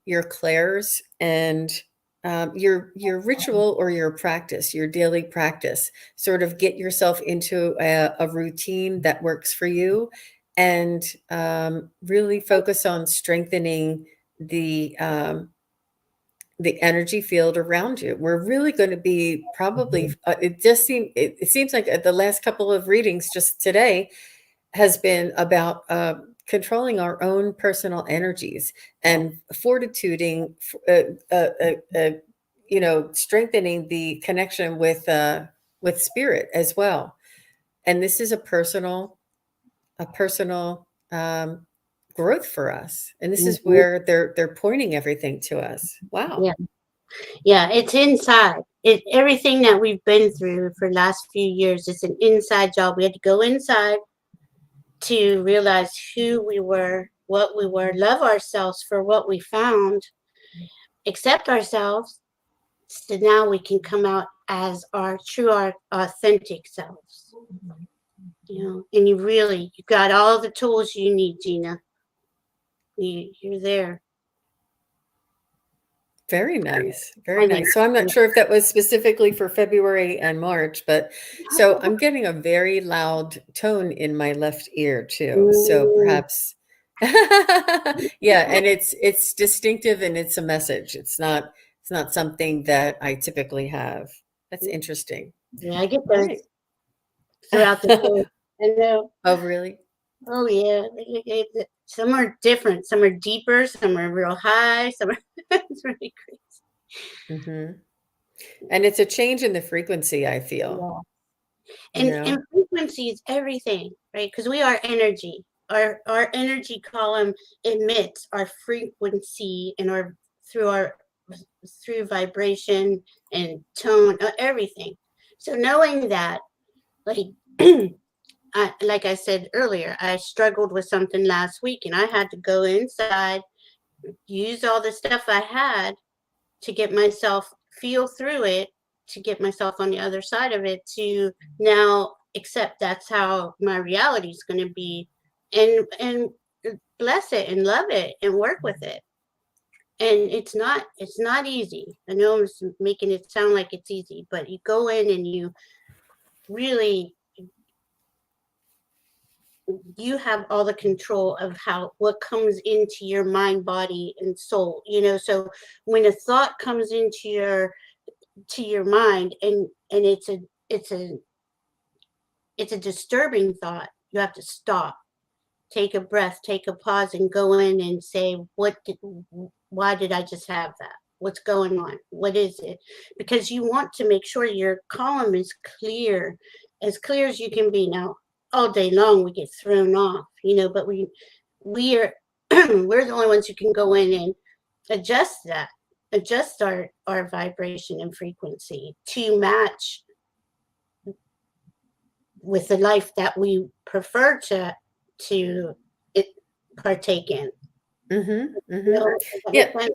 your clairs and your ritual or your practice, your daily practice. Sort of get yourself into a routine that works for you, and really focus on strengthening the energy field around you. We're really going to be probably. It seems like the last couple of readings just today has been about controlling our own personal energies and fortituding, strengthening the connection with spirit as well. And this is a personal growth for us. And this is Mhm. where they're pointing everything to us. Wow. Yeah. Yeah. It's inside. Everything that we've been through for the last few years, it's an inside job. We had to go inside to realize who we were, what we were, love ourselves for what we found, accept ourselves. So now we can come out as our authentic selves. And you got all the tools you need, Gina. You're there. Very nice. I Very think. nice. So I'm not sure if that was specifically for February and March, but so I'm getting a very loud tone in my left ear too. So Mm, perhaps yeah, and it's distinctive and it's a message. It's not something that I typically have. That's interesting. yeah, I get All those right. throughout the day. I know. Oh, really? Oh yeah. Some are different. Some are deeper. Some are real high. Some are. It's really Hmm. And it's a change in the frequency, I feel, crazy. you And know? frequency is everything, right? Because we are energy. Our energy column emits our frequency and our through our through vibration and tone, everything. So knowing that, like like I said earlier, I struggled with something last week, and I had to go inside, use all the stuff I had to get myself feel through it, to get myself on the other side of it, to now accept that's how my reality is going to be, and bless it and love it and work with it. And it's not easy. I know I'm making it sound like it's easy, but you go in and you really, you have all the control of what comes into your mind, body, and soul. So when a thought comes into your mind, and it's a disturbing thought, you have to stop, take a breath, take a pause, and go in and say, why did I just have that? What's going on? What is it? Because you want to make sure your column is clear, as clear as you can be. Now, all day long we get thrown off, but we are we're the only ones who can go in and adjust our vibration and frequency to match with the life that we prefer to it, partake in. Mm-hmm. You Mm-hmm. know, does that Yeah. make sense?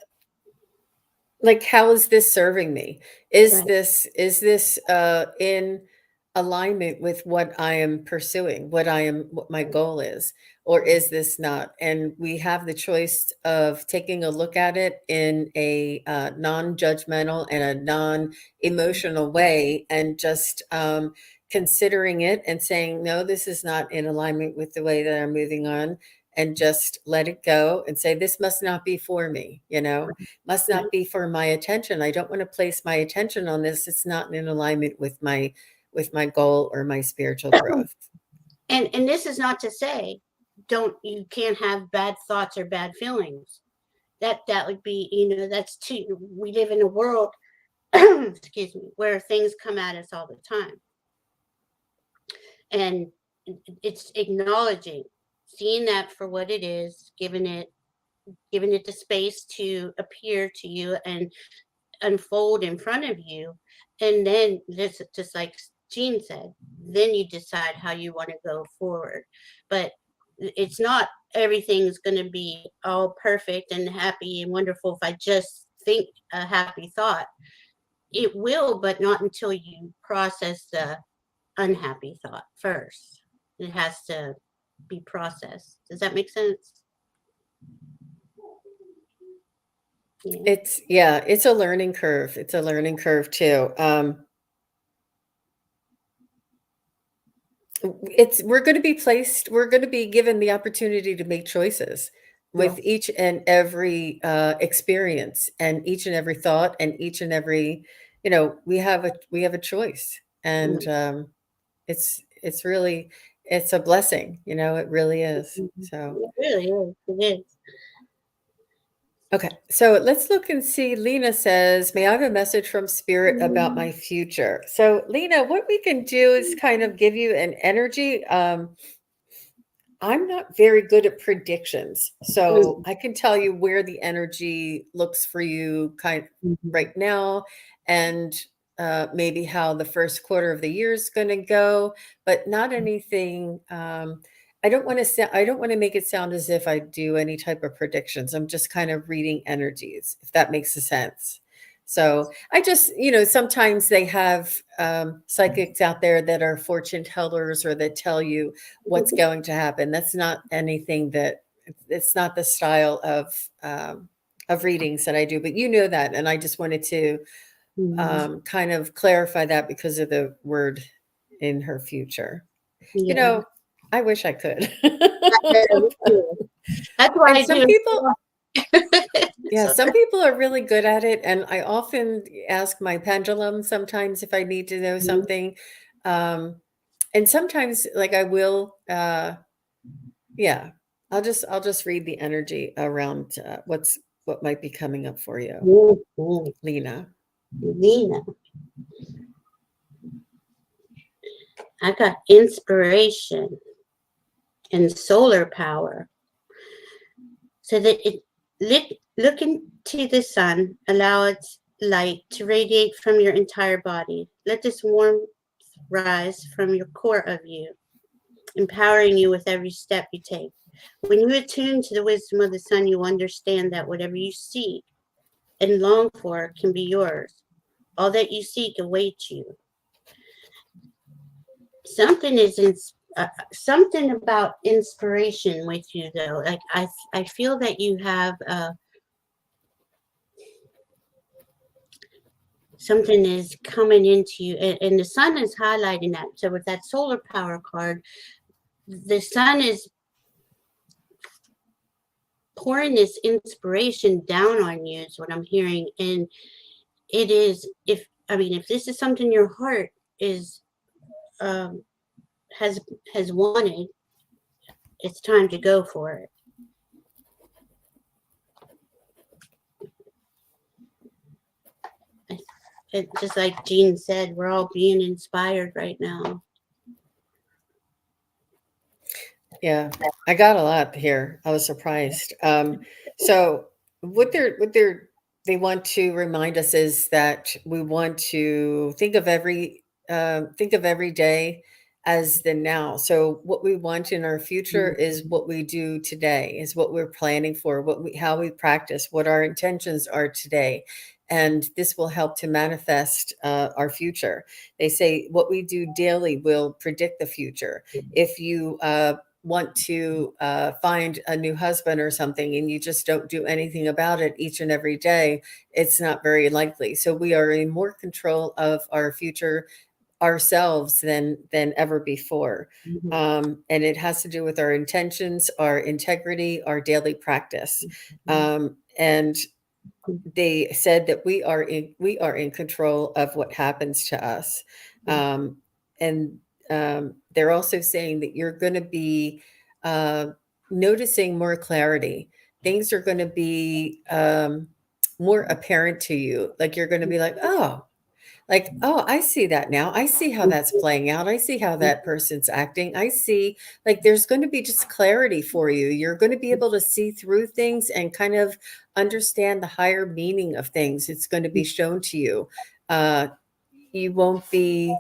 Like, how is this serving me? Is Right. this in alignment with what I am pursuing, what my goal is, or is this not? And we have the choice of taking a look at it in a non-judgmental and a non-emotional way, and just considering it and saying, no, this is not in alignment with the way that I'm moving on, and just let it go and say, this must not be for me, must Right. not be for my attention. I don't want to place my attention on this. It's not in alignment with my goal or my spiritual growth. And this is not to say you can't have bad thoughts or bad feelings. That would be, that's too, we live in a world excuse me, where things come at us all the time. And it's acknowledging, seeing that for what it is, giving it the space to appear to you and unfold in front of you. And then, just like Jean said, then you decide how you want to go forward. But it's not everything's going to be all perfect and happy and wonderful if I just think a happy thought. It will, but not until you process the unhappy thought first. It has to be processed. Does that make sense? Yeah. It's a learning curve. It's a learning curve too. We're going to be given the opportunity to make choices with Yes. each and every experience, and each and every thought, and each and every, we have a choice. And Mm-hmm. it's really, it's a blessing, it really is. So It really is. It is. okay, so let's look and see. Lena says, may I have a message from spirit about my future? So Lena, what we can do is kind of give you an energy. I'm not very good at predictions, so I can tell you where the energy looks for you right now, and maybe how the first quarter of the year is going to go, but not anything. I don't want to make it sound as if I do any type of predictions. I'm just kind of reading energies, if that makes a sense. So I just, sometimes they have psychics out there that are fortune tellers, or that tell you what's going to happen. That's not anything that, it's not the style of readings that I do, but that. And I just wanted to kind of clarify that because of the word in her future. Yeah. I wish I could. That's what And I some do. people, yeah, So, some people are really good at it. And I often ask my pendulum sometimes if I need to know something. Um, and sometimes, like, I will, yeah, I'll just read the energy around what might be coming up for you, Lena. Nina, I got inspiration and solar power. So that look into the sun, allow its light to radiate from your entire body. Let this warmth rise from your core of you, empowering you with every step you take. When you attune to the wisdom of the sun, you understand that whatever you seek and long for can be yours. All that you seek awaits you. Something is something about inspiration with you, though. Like I feel that you have something is coming into you, and the sun is highlighting that. So with that solar power card, the sun is pouring this inspiration down on you is what I'm hearing. And it is, if this is something your heart is um has has wanted, it's time to go for it. It just like Jean said, we're all being inspired right now. Yeah, I got a lot here. I was surprised. So what they want to remind us is that we want to think of every day as the now. So what we want in our future is what we do today, is what we're planning for, how we practice, what our intentions are today. And this will help to manifest our future. They say what we do daily will predict the future. If you want to find a new husband or something and you just don't do anything about it each and every day, it's not very likely. So we are in more control of our future ourselves than ever before. Mhm. And it has to do with our intentions, our integrity, our daily practice. Mhm. And they said that we are in control of what happens to us. Um, and they're also saying that you're going to be uh, noticing more clarity. Things are going to be more apparent to you. Like you're going to be like, oh, I see that now. I see how that's playing out. I see how that person's acting. I see, like, there's going to be just clarity for you. You're going to be able to see through things and kind of understand the higher meaning of things. It's going to be shown to you. Uh, you won't be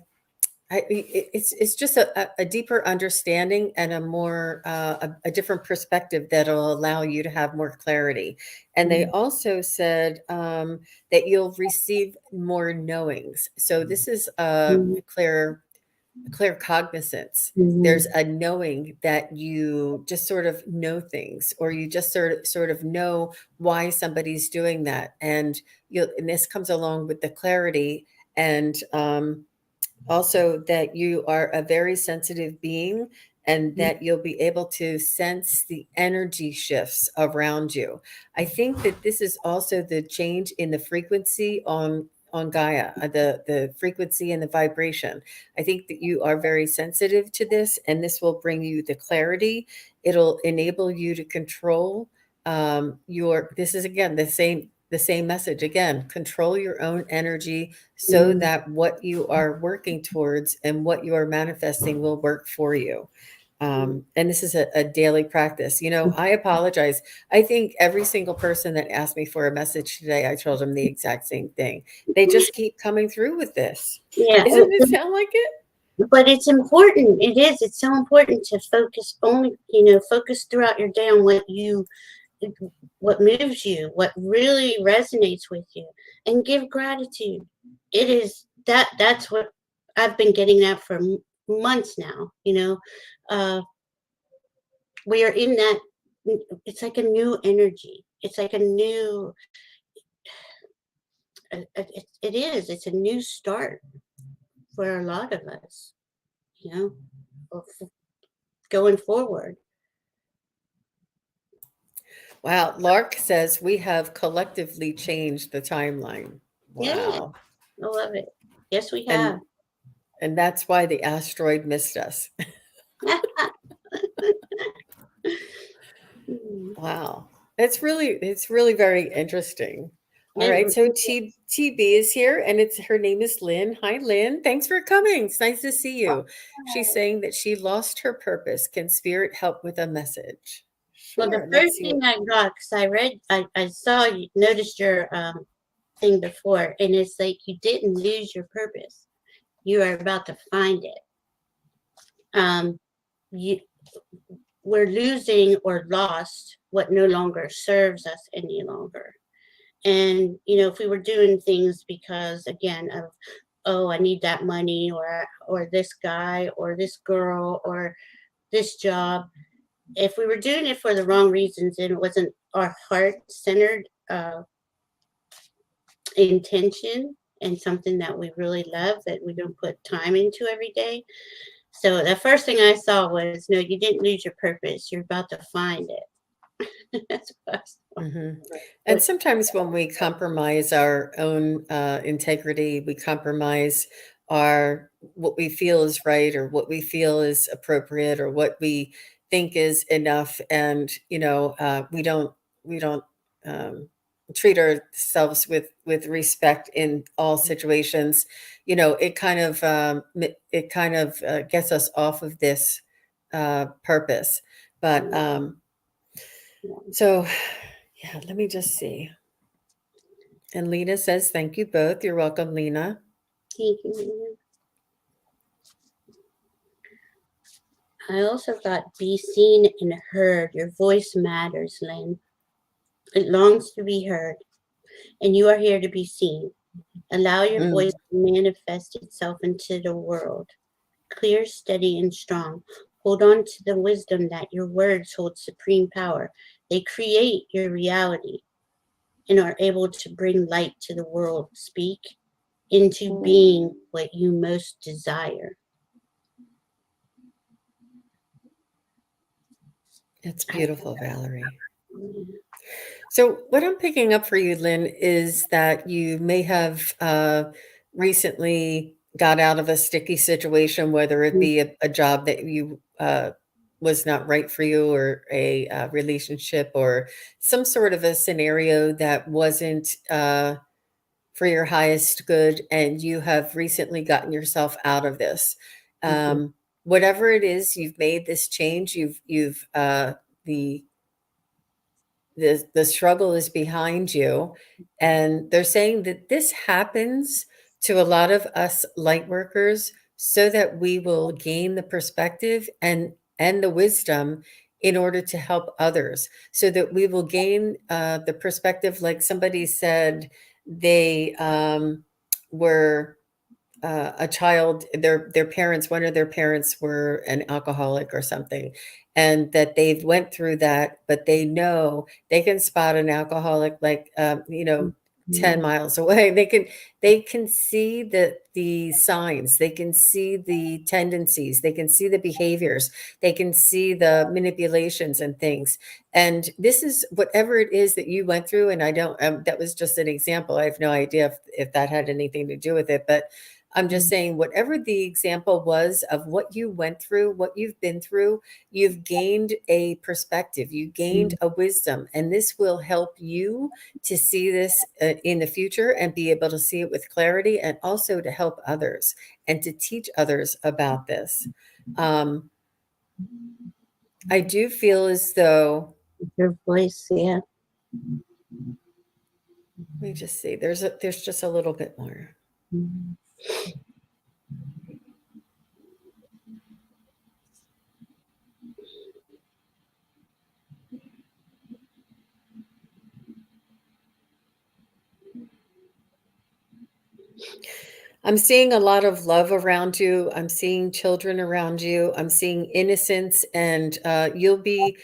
it's just a deeper understanding and a different perspective that'll allow you to have more clarity. And they also said that you'll receive more knowings. So this is Mhm. clear cognizance. There's Mhm. a knowing that you just sort of know things, or you just sort of know why somebody's doing that, and this comes along with the clarity and also that you are a very sensitive being and that you'll be able to sense the energy shifts around you. I think that this is also the change in the frequency on Gaia, the frequency and the vibration. I think that you are very sensitive to this, and this will bring you the clarity. It'll enable you to control your. This is again the same message again. Control your own energy so Mhm. that what you are working towards and what you are manifesting will work for you. And this is a daily practice. You know, I apologize. I think every single person that asked me for a message today, I told them the exact same thing. They just keep coming through with this. Yeah, Isn't it sound like it? but it's important. It is. It's so important to focus only, focus throughout your day on what moves you, what really resonates with you, and give gratitude. It is that's what I've been getting at for months now. Uh, we are in that. It's like a new energy. It's like a new. It is. It's a new start for a lot of us. You know, of going forward. Wow. Lark says we have collectively changed the timeline. Yeah, I Wow. love it. Yes, we have. And and that's why the asteroid missed us. Wow. It's really very interesting. All right. It, So TB is here and it's her name is Lynn. Hi Lynn. Thanks for coming. It's nice to see you. She's saying that she lost her purpose. Can spirit help with a message? well, the Sure. Let's first see thing what I got, because I saw you, noticed your thing before, and it's like you didn't lose your purpose. You are about to find it. Um, you, we're losing or lost what no longer serves us any longer. And if we were doing things because again of, oh, I need that money, or this guy or this girl or this job, if we were doing it for the wrong reasons and it wasn't our heart centered intention, and something that we really love that we don't put time into every day. So the first thing I saw was, no, you didn't lose your purpose. You're about to find it. That's what I saw. Hmm. And What- sometimes when we compromise our own integrity, we compromise our what we feel is right or what we feel is appropriate or what we think is enough, and we don't um, treat ourselves with respect in all situations. It kind of gets us off of this purpose, but so. Yeah, let me just see. And Lena says, thank you both. You're welcome, Lena. Thank you. I also got be seen and heard. Your voice matters, Lynn. It longs to be heard, and you are here to be seen. Allow your voice Mm, to manifest itself into the world. Clear, steady, and strong. Hold on to the wisdom that your words hold supreme power. They create your reality and are able to bring light to the world. Speak into being what you most desire. it's beautiful, Valerie. So, what I'm picking up for you, Lynn, is that you may have recently got out of a sticky situation, whether it be a job that you was not right for you, or a relationship, or some sort of a scenario that wasn't for your highest good, and you have recently gotten yourself out of this. Mhm. Whatever it is, you've made this change. The the struggle is behind you, and they're saying that this happens to a lot of us light workers so that we will gain the perspective and the wisdom in order to help others, so that we will gain the perspective. Like somebody said, they were a child, their parents, one of their parents were an alcoholic or something, and that they've went through that, but they know they can spot an alcoholic, like 10 Mhm. miles away. They can see the signs, they can see the tendencies, they can see the behaviors, they can see the manipulations and things. And this is whatever it is that you went through. And I don't that was just an example. I have no idea if that had anything to do with it, but I'm just saying, whatever the example was of what you went through, what you've been through, you've gained a perspective, you gained a wisdom, and this will help you to see this in the future and be able to see it with clarity, and also to help others and to teach others about this. Um, I do feel as though, Your voice, yeah. let me just see, there's just a little bit more. Mhm. I'm seeing a lot of love around you. I'm seeing children around you. I'm seeing innocence, and you'll be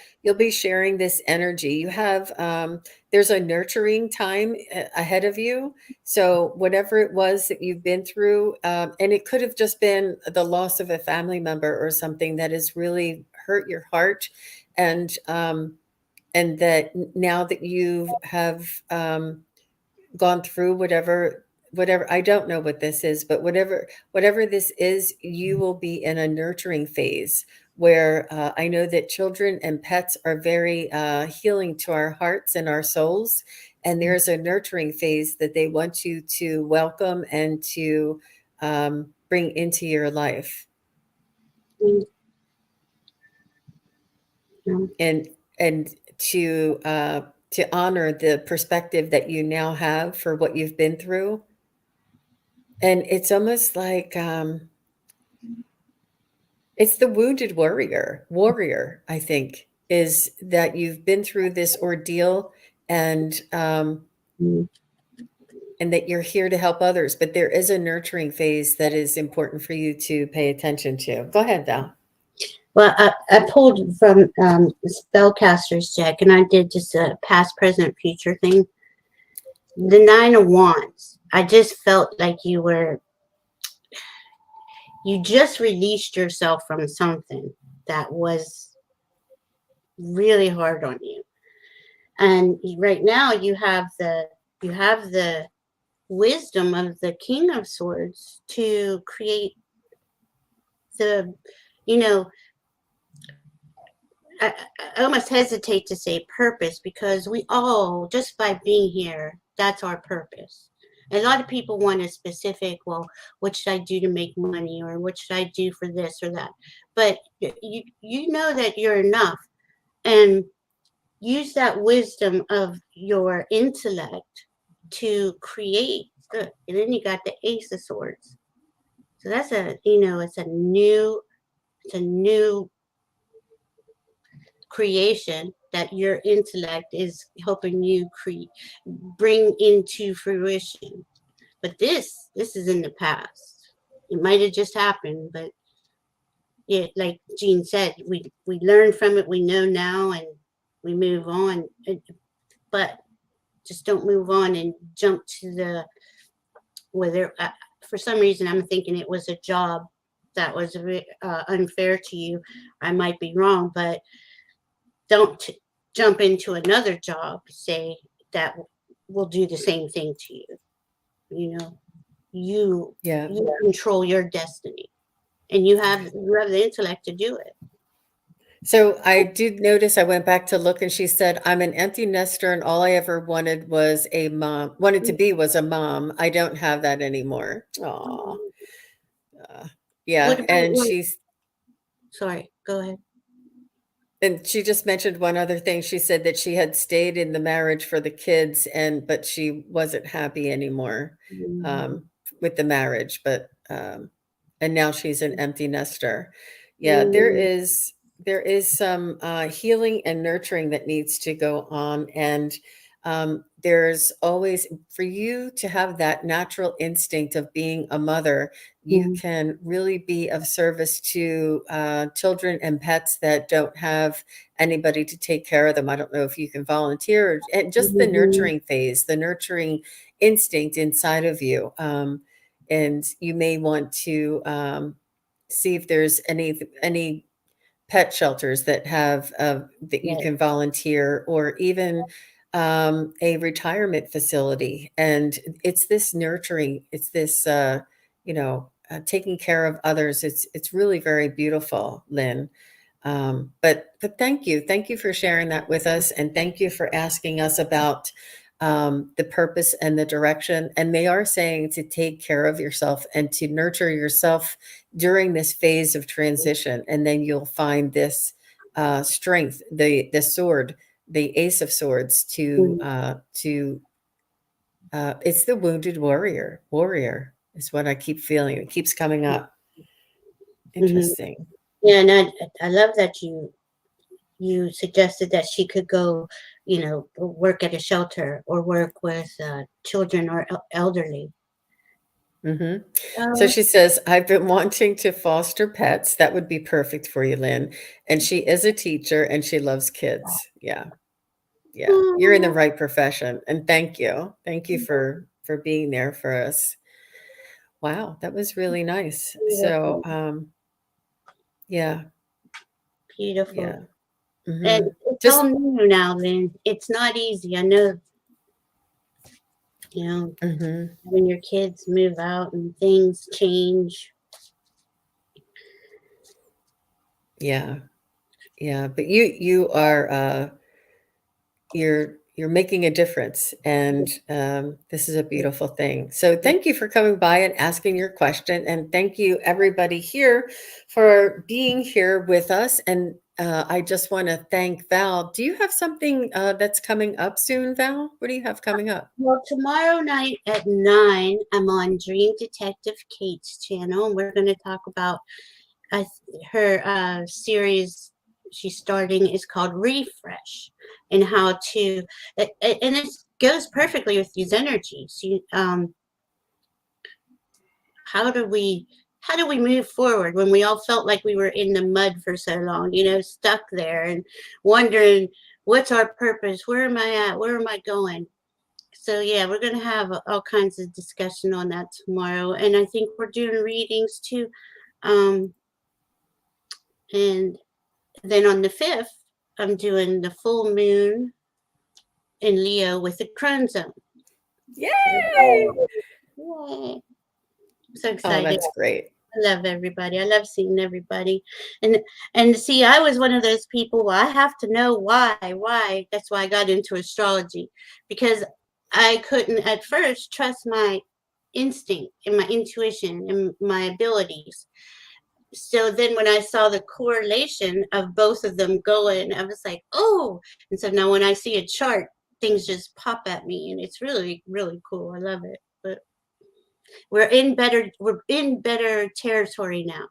sharing this energy. There's a nurturing time ahead of you. So whatever it was that you've been through, and it could have just been the loss of a family member or something that has really hurt your heart, and that now that you have gone through whatever, I don't know what this is, but whatever this is, you will be in a nurturing phase where I know that children and pets are very healing to our hearts and our souls, and there's a nurturing phase that they want you to welcome and to bring into your life, Mhm. and and to honor the perspective that you now have for what you've been through. And it's almost like it's the wounded warrior, I think, is that you've been through this ordeal, and Mhm. and that you're here to help others. But there is a nurturing phase that is important for you to pay attention to. Go ahead, Val. Well, I pulled from the spellcaster's deck, and I did just a past, present, future thing. The Nine of Wands. I just felt like you just released yourself from something that was really hard on you. And right now you have the wisdom of the King of Swords to create the, you know, I, I almost hesitate to say purpose, because we all, just by being here, that's our purpose. A lot of people want a specific, well, what should I do to make money, or what should I do for this or that? But you know that you're enough, and use that wisdom of your intellect to create. And then you got the Ace of Swords. So that's it's a new creation that your intellect is helping you bring into fruition. But this is in the past. It might have just happened, but it, like Jean said, we learn from it. We know now, and we move on. But just don't move on and jump to the whether. For some reason, I'm thinking it was a job that was unfair to you. I might be wrong, but don't jump into another job, say, that will do the same thing to you. You know, Yeah. you control your destiny, and you have the intellect to do it. So I did notice, I went back to look, and she said, I'm an empty nester and all I ever wanted to be was a mom. I don't have that anymore. Aw. Uh, What yeah. about what? Sorry, go ahead. And she just mentioned one other thing. She said that she had stayed in the marriage for the kids, but she wasn't happy anymore Mm-hmm. um, with the marriage. And now she's an empty nester. Yeah, there is some healing and nurturing that needs to go on, and there's always, for you to have that natural instinct of being a mother, you Mm-hmm. can really be of service to children and pets that don't have anybody to take care of them. I don't know if you can volunteer, and just the Mm-hmm. nurturing phase, the nurturing instinct inside of you. And you may want to see if there's any pet shelters that have that you Yes. can volunteer, or even a retirement facility. And it's this nurturing, it's this taking care of others. It's really very beautiful, Lynn. But thank you for sharing that with us, and thank you for asking us about the purpose and the direction. And they are saying to take care of yourself and to nurture yourself during this phase of transition, and then you'll find this strength, the sword, the Ace of Swords, to it's the wounded warrior. Warrior is what I keep feeling. It keeps coming up. Mm-hmm. Interesting. Yeah, and I love that you suggested that she could go, work at a shelter or work with children or elderly. Hmm. So Uh, she says, I've been wanting to foster pets. That would be perfect for you, Lynn. And she is a teacher and she loves kids. Yeah. Yeah. You're in the oh, right profession. And thank you. Thank you for being there for us. Wow, that was really nice. So beautiful, yeah, beautiful. yeah. And Hmm. it's all Just new now, Lynn. It's not easy. I know, you know, hmm. when your kids move out and things change. Yeah, yeah. But you are you're making a difference, and this is a beautiful thing. So thank you for coming by and asking your question, and thank you everybody here for being here with us. And I just want to thank Val. Do you have something that's coming up soon, Val? What do you have coming up? Well, tomorrow night at 9, I'm on Dream Detective Kate's channel, and we're going to talk about uh, her series she's starting is called Refresh, and how to, and it goes perfectly with these energies. How do we move forward when we all felt like we were in the mud for so long, stuck there and wondering what's our purpose, where am I at, where am I going? So yeah, we're gonna have all kinds of discussion on that tomorrow, and I think we're doing readings too. Um, and then on the 5th, I'm doing the full moon in Leo with the Crown Zone. Yay! Yay! I'm so Oh, excited. that's great. I love everybody. I love seeing everybody. And see, I was one of those people, well, I have to know why. Why? That's why I got into astrology, because I couldn't at first trust my instinct and my intuition and my abilities. So then when I saw the correlation of both of them going, I was like, oh. And so now when I see a chart, things just pop at me, and it's really, really cool. I love it. But we're in better territory now,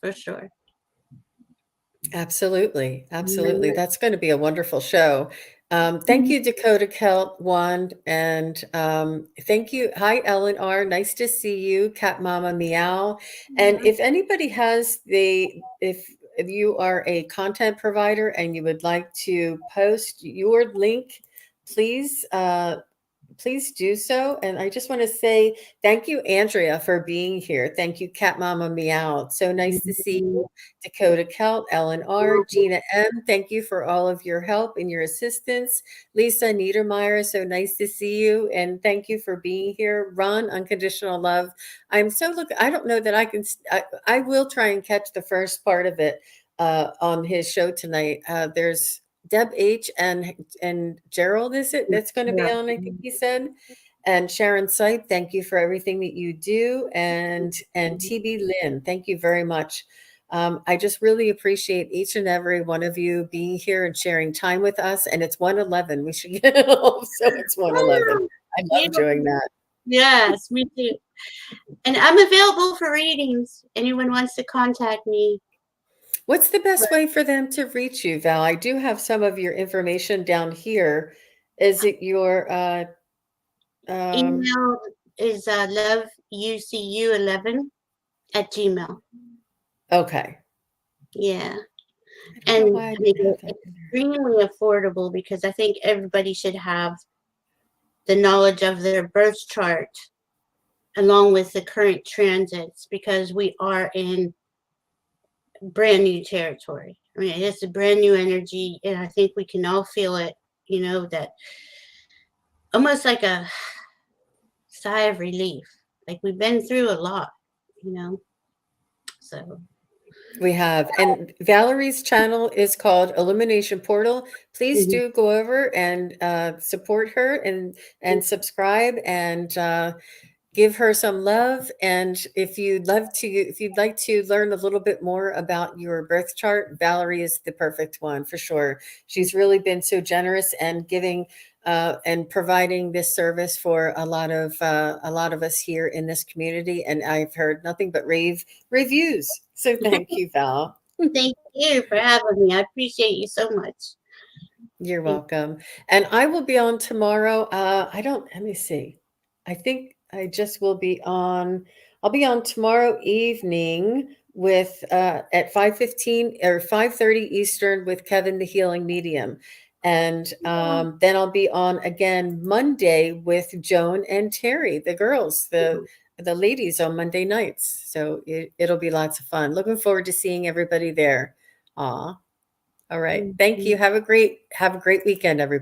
for sure. Absolutely. Absolutely. That's going to be a wonderful show. Thank you, Dakota Kelt Wand. And thank you. Hi, Ellen R. Nice to see you, Cat Mama Meow. And if anybody has if you are a content provider and you would like to post your link, please please do so. And I just want to say thank you, Andrea, for being here. Thank you, Cat Mama Meow. So nice to see you, Dakota Kelt, Ellen R, Gina M. Thank you for all of your help and your assistance. Lisa Niedermeyer, so nice to see you. And thank you for being here. Ron, Unconditional Love. I'm so I don't know that I can, I will try and catch the first part of it on his show tonight. There's Deb H and Gerald, is it? That's going to be Yeah. on, I think he said. And Sharon Sipe, thank you for everything that you do. And TB Lynn, thank you very much. I just really appreciate each and every one of you being here and sharing time with us. And it's 1:11. We should get off, so it's 1:11. I Yeah. love doing that. Yes, me too. And I'm available for readings. Anyone wants to contact me. What's the best way for them to reach you, Val? I do have some of your information down here. Is it your Email is loveucu11@gmail. okay. Yeah. I don't know And why I make didn't have it that in there. extremely affordable, because I think everybody should have the knowledge of their birth chart along with the current transits, because we are in brand new territory. I mean, it's a brand new energy, and I think we can all feel it, that almost like a sigh of relief. Like we've been through a lot, you know. So We have, and Valerie's channel is called Illumination Portal. Please mhm. do go over and support her and subscribe and give her some love. And if you'd like to learn a little bit more about your birth chart, Valerie is the perfect one for sure. She's really been so generous and giving and providing this service for a lot of us here in this community. And I've heard nothing but rave reviews. So thank you, Val. Thank you for having me. I appreciate you so much. You're Thank welcome. And I will be on tomorrow. I don't, let me see. I think I just will be on, I'll be on tomorrow evening with at 5:15 or 5:30 Eastern with Kevin the Healing Medium. And then I'll be on again Monday with Joan and Terry, the girls, the ladies on Monday nights. So it'll be lots of fun. Looking forward to seeing everybody there. Aw. All right. Thank you. you. Have a great weekend, everybody.